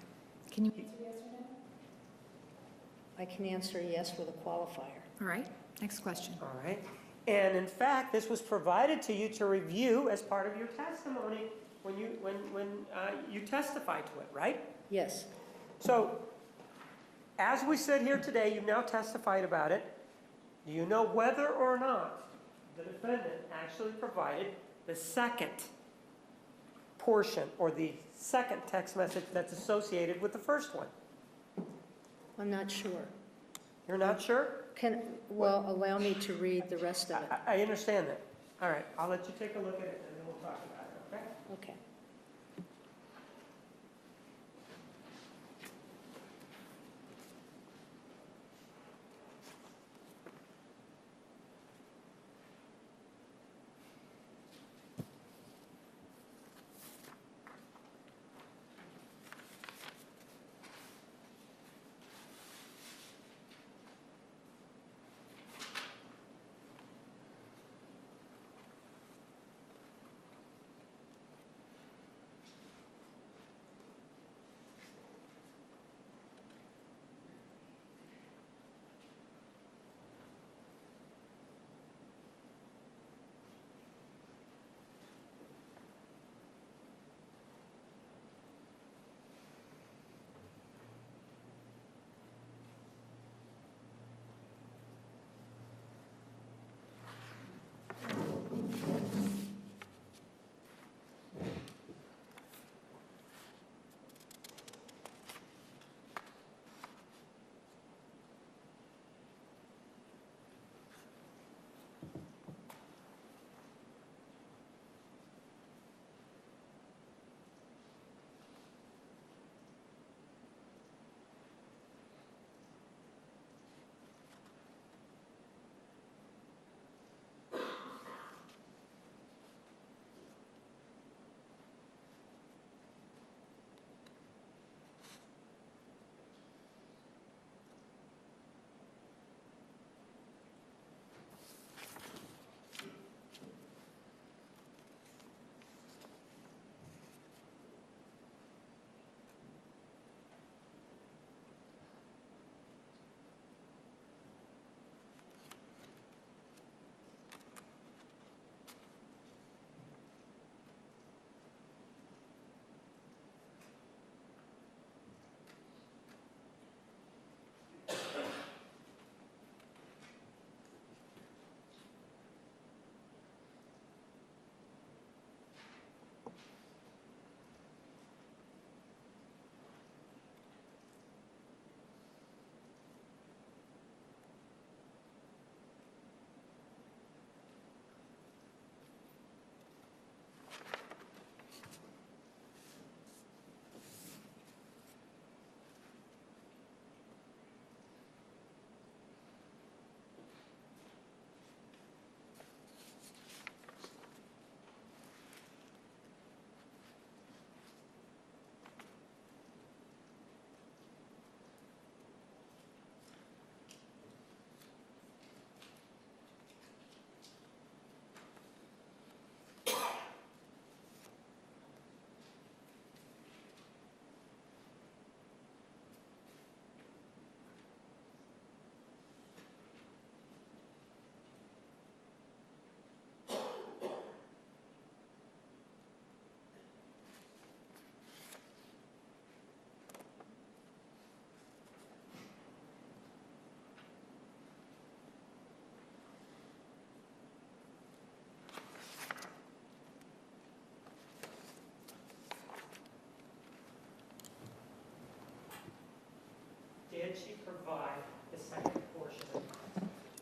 Can you, I can answer yes with a qualifier. all right, next question. All right. And in fact, this was provided to you to review as part of your testimony when you testified to it, right? Yes. So, as we sit here today, you've now testified about it. Do you know whether or not the defendant actually provided the second portion or the second text message that's associated with the first one? I'm not sure. You're not sure? Well, allow me to read the rest of it. I understand that. All right, I'll let you take a look at it and then we'll talk about it, okay? Okay.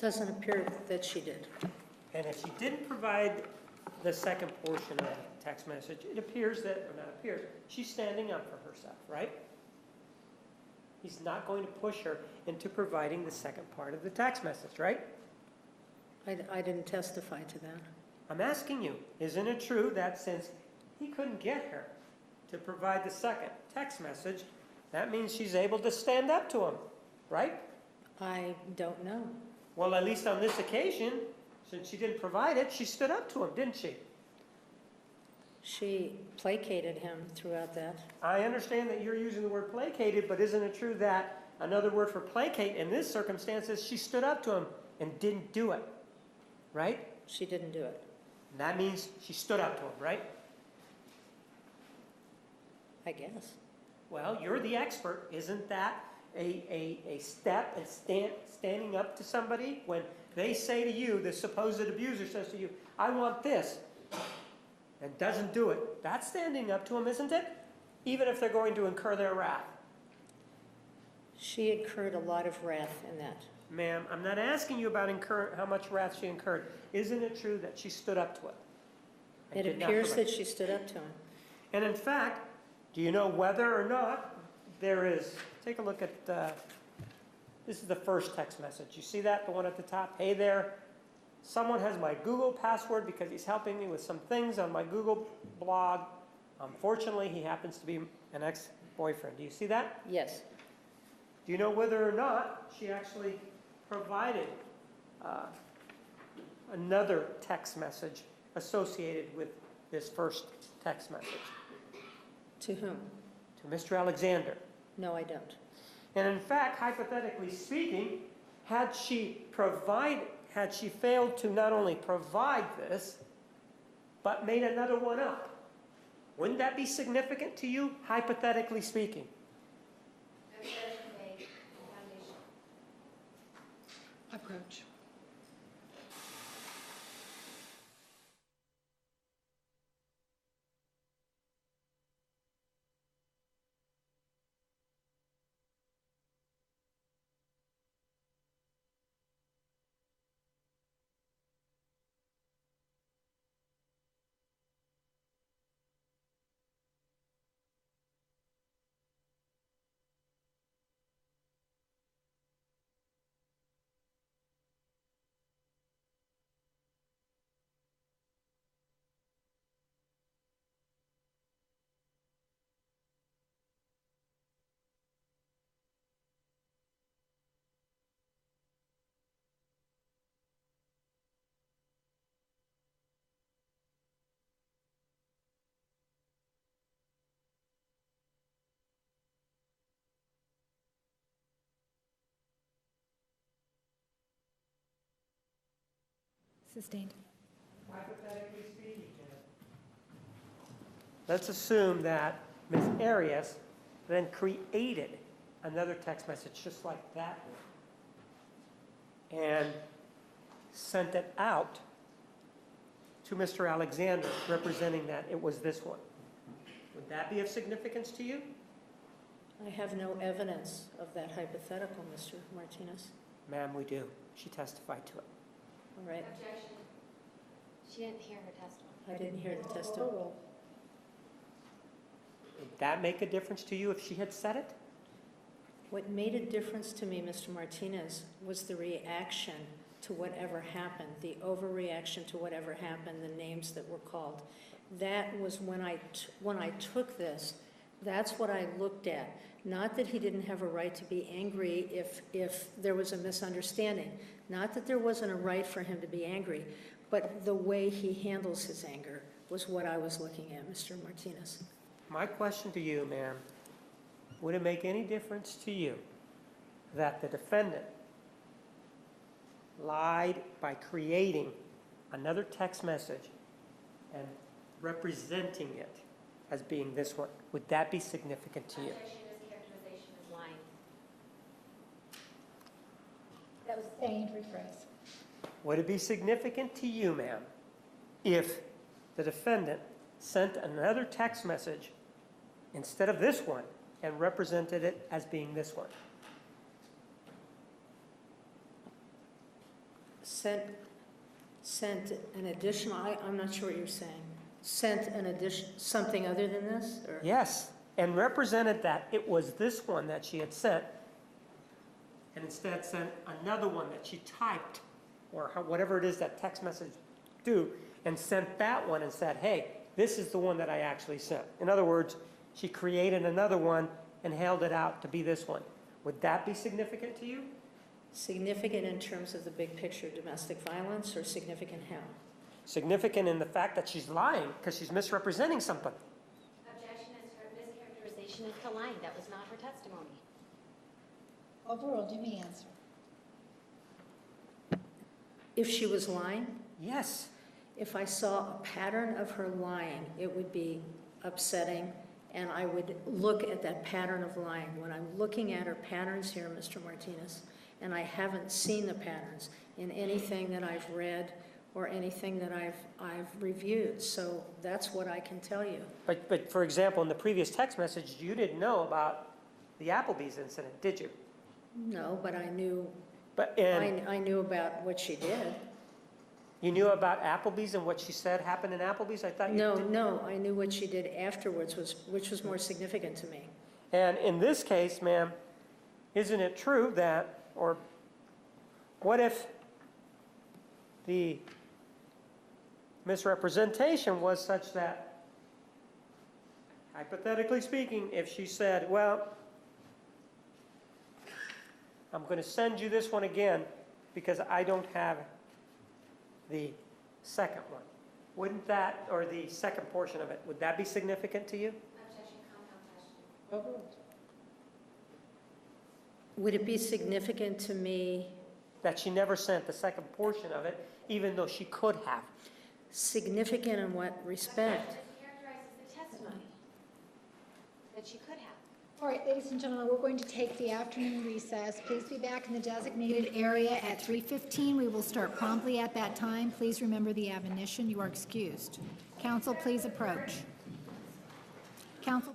Doesn't appear that she did. And if she didn't provide the second portion of the text message, it appears that, or not appears, she's standing up for herself, right? He's not going to push her into providing the second part of the text message, right? I didn't testify to that. I'm asking you, isn't it true that since he couldn't get her to provide the second text message, that means she's able to stand up to him, right? I don't know. Well, at least on this occasion, since she didn't provide it, she stood up to him, didn't she? She placated him throughout that. I understand that you're using the word placated, but isn't it true that another word for placate in this circumstance is she stood up to him and didn't do it, right? She didn't do it. And that means she stood up to him, right? I guess. Well, you're the expert. Isn't that a step in standing up to somebody when they say to you, the supposed abuser says to you, I want this, and doesn't do it? That's standing up to them, isn't it? Even if they're going to incur their wrath. She incurred a lot of wrath in that. Ma'am, I'm not asking you about how much wrath she incurred. Isn't it true that she stood up to it? and It did not appears provide? that she stood up to him. And in fact, do you know whether or not there is, take a look at, this is the first text message. You see that, the one at the top? Hey there, someone has my Google password because he's helping me with some things on my Google blog. Unfortunately, he happens to be an ex-boyfriend. Do you see that? Yes. Do you know whether or not she actually provided another text message associated with this first text message To whom? to Mr. Alexander? No, I don't. And in fact, hypothetically speaking, had she failed to not only provide this, but made another one up, wouldn't that be significant to you, hypothetically speaking? Approach. Sustained. Hypothetically speaking, let's assume that Ms. Arias then created another text message just like that and sent it out to Mr. Alexander, representing that it was this one. Would that be of significance to you? I have no evidence of that hypothetical, Mr. Martinez. Ma'am, we do. She testified to it. All right. Objection. She didn't hear her testimony. I didn't hear the testimony. Would that make a difference to you if she had said it? What made a difference to me, Mr. Martinez, was the reaction to whatever happened, the overreaction to whatever happened, the names that were called. That was when I took this, that's what I looked at. Not that he didn't have a right to be angry if there was a misunderstanding. Not that there wasn't a right for him to be angry, but the way he handles his anger was what I was looking at, Mr. Martinez. My question to you, ma'am, would it make any difference to you that the defendant lied by creating another text message and representing it as being this one? Would that be significant to you? Objection, this characterization is lying. That was sustained, rephrase. Would it be significant to you, ma'am, if the defendant sent another text message instead of this one and represented it as being this one? Sent an additional, I'm not sure what you're saying. Sent an addition, something other than this? Or? Yes, and represented that it was this one that she had sent, and instead sent another one that she typed, or whatever it is that text message do, and sent that one and said, hey, this is the one that I actually sent. In other words, she created another one and held it out to be this one. Would that be significant to you? Significant in terms of the big picture of domestic violence, or significant how? Significant in the fact that she's lying because she's misrepresenting something. Objection is her mischaracterization as to lying. That was not her testimony. Overruled, you may answer. If she was lying, Yes. if I saw a pattern of her lying, it would be upsetting, and I would look at that pattern of lying. When I'm looking at her patterns here, Mr. Martinez, and I haven't seen the patterns in anything that I've read or anything that I've reviewed. So that's what I can tell you. But for example, in the previous text message, you didn't know about the Applebee's incident, did you? No, but I knew, And I knew about what she did. you knew about Applebee's and what she said happened in Applebee's? I thought you didn't. No, I knew what she did afterwards, which was more significant to me. And in this case, ma'am, isn't it true that, or what if the misrepresentation was such that, hypothetically speaking, if she said, well, I'm going to send you this one again because I don't have the second one. Wouldn't that, or the second portion of it, would that be significant to you? Objection, compound question. Would it be significant to me? That she never sent the second portion of it, even though she could have? Significant in what respect? Mischaracterizes the testimony that she could have. All right, ladies and gentlemen, we're going to take the afternoon recess. Please be back in the designated area at 3:15. We will start promptly at that time. Please remember the admonition. You are excused. Council, please approach. Council.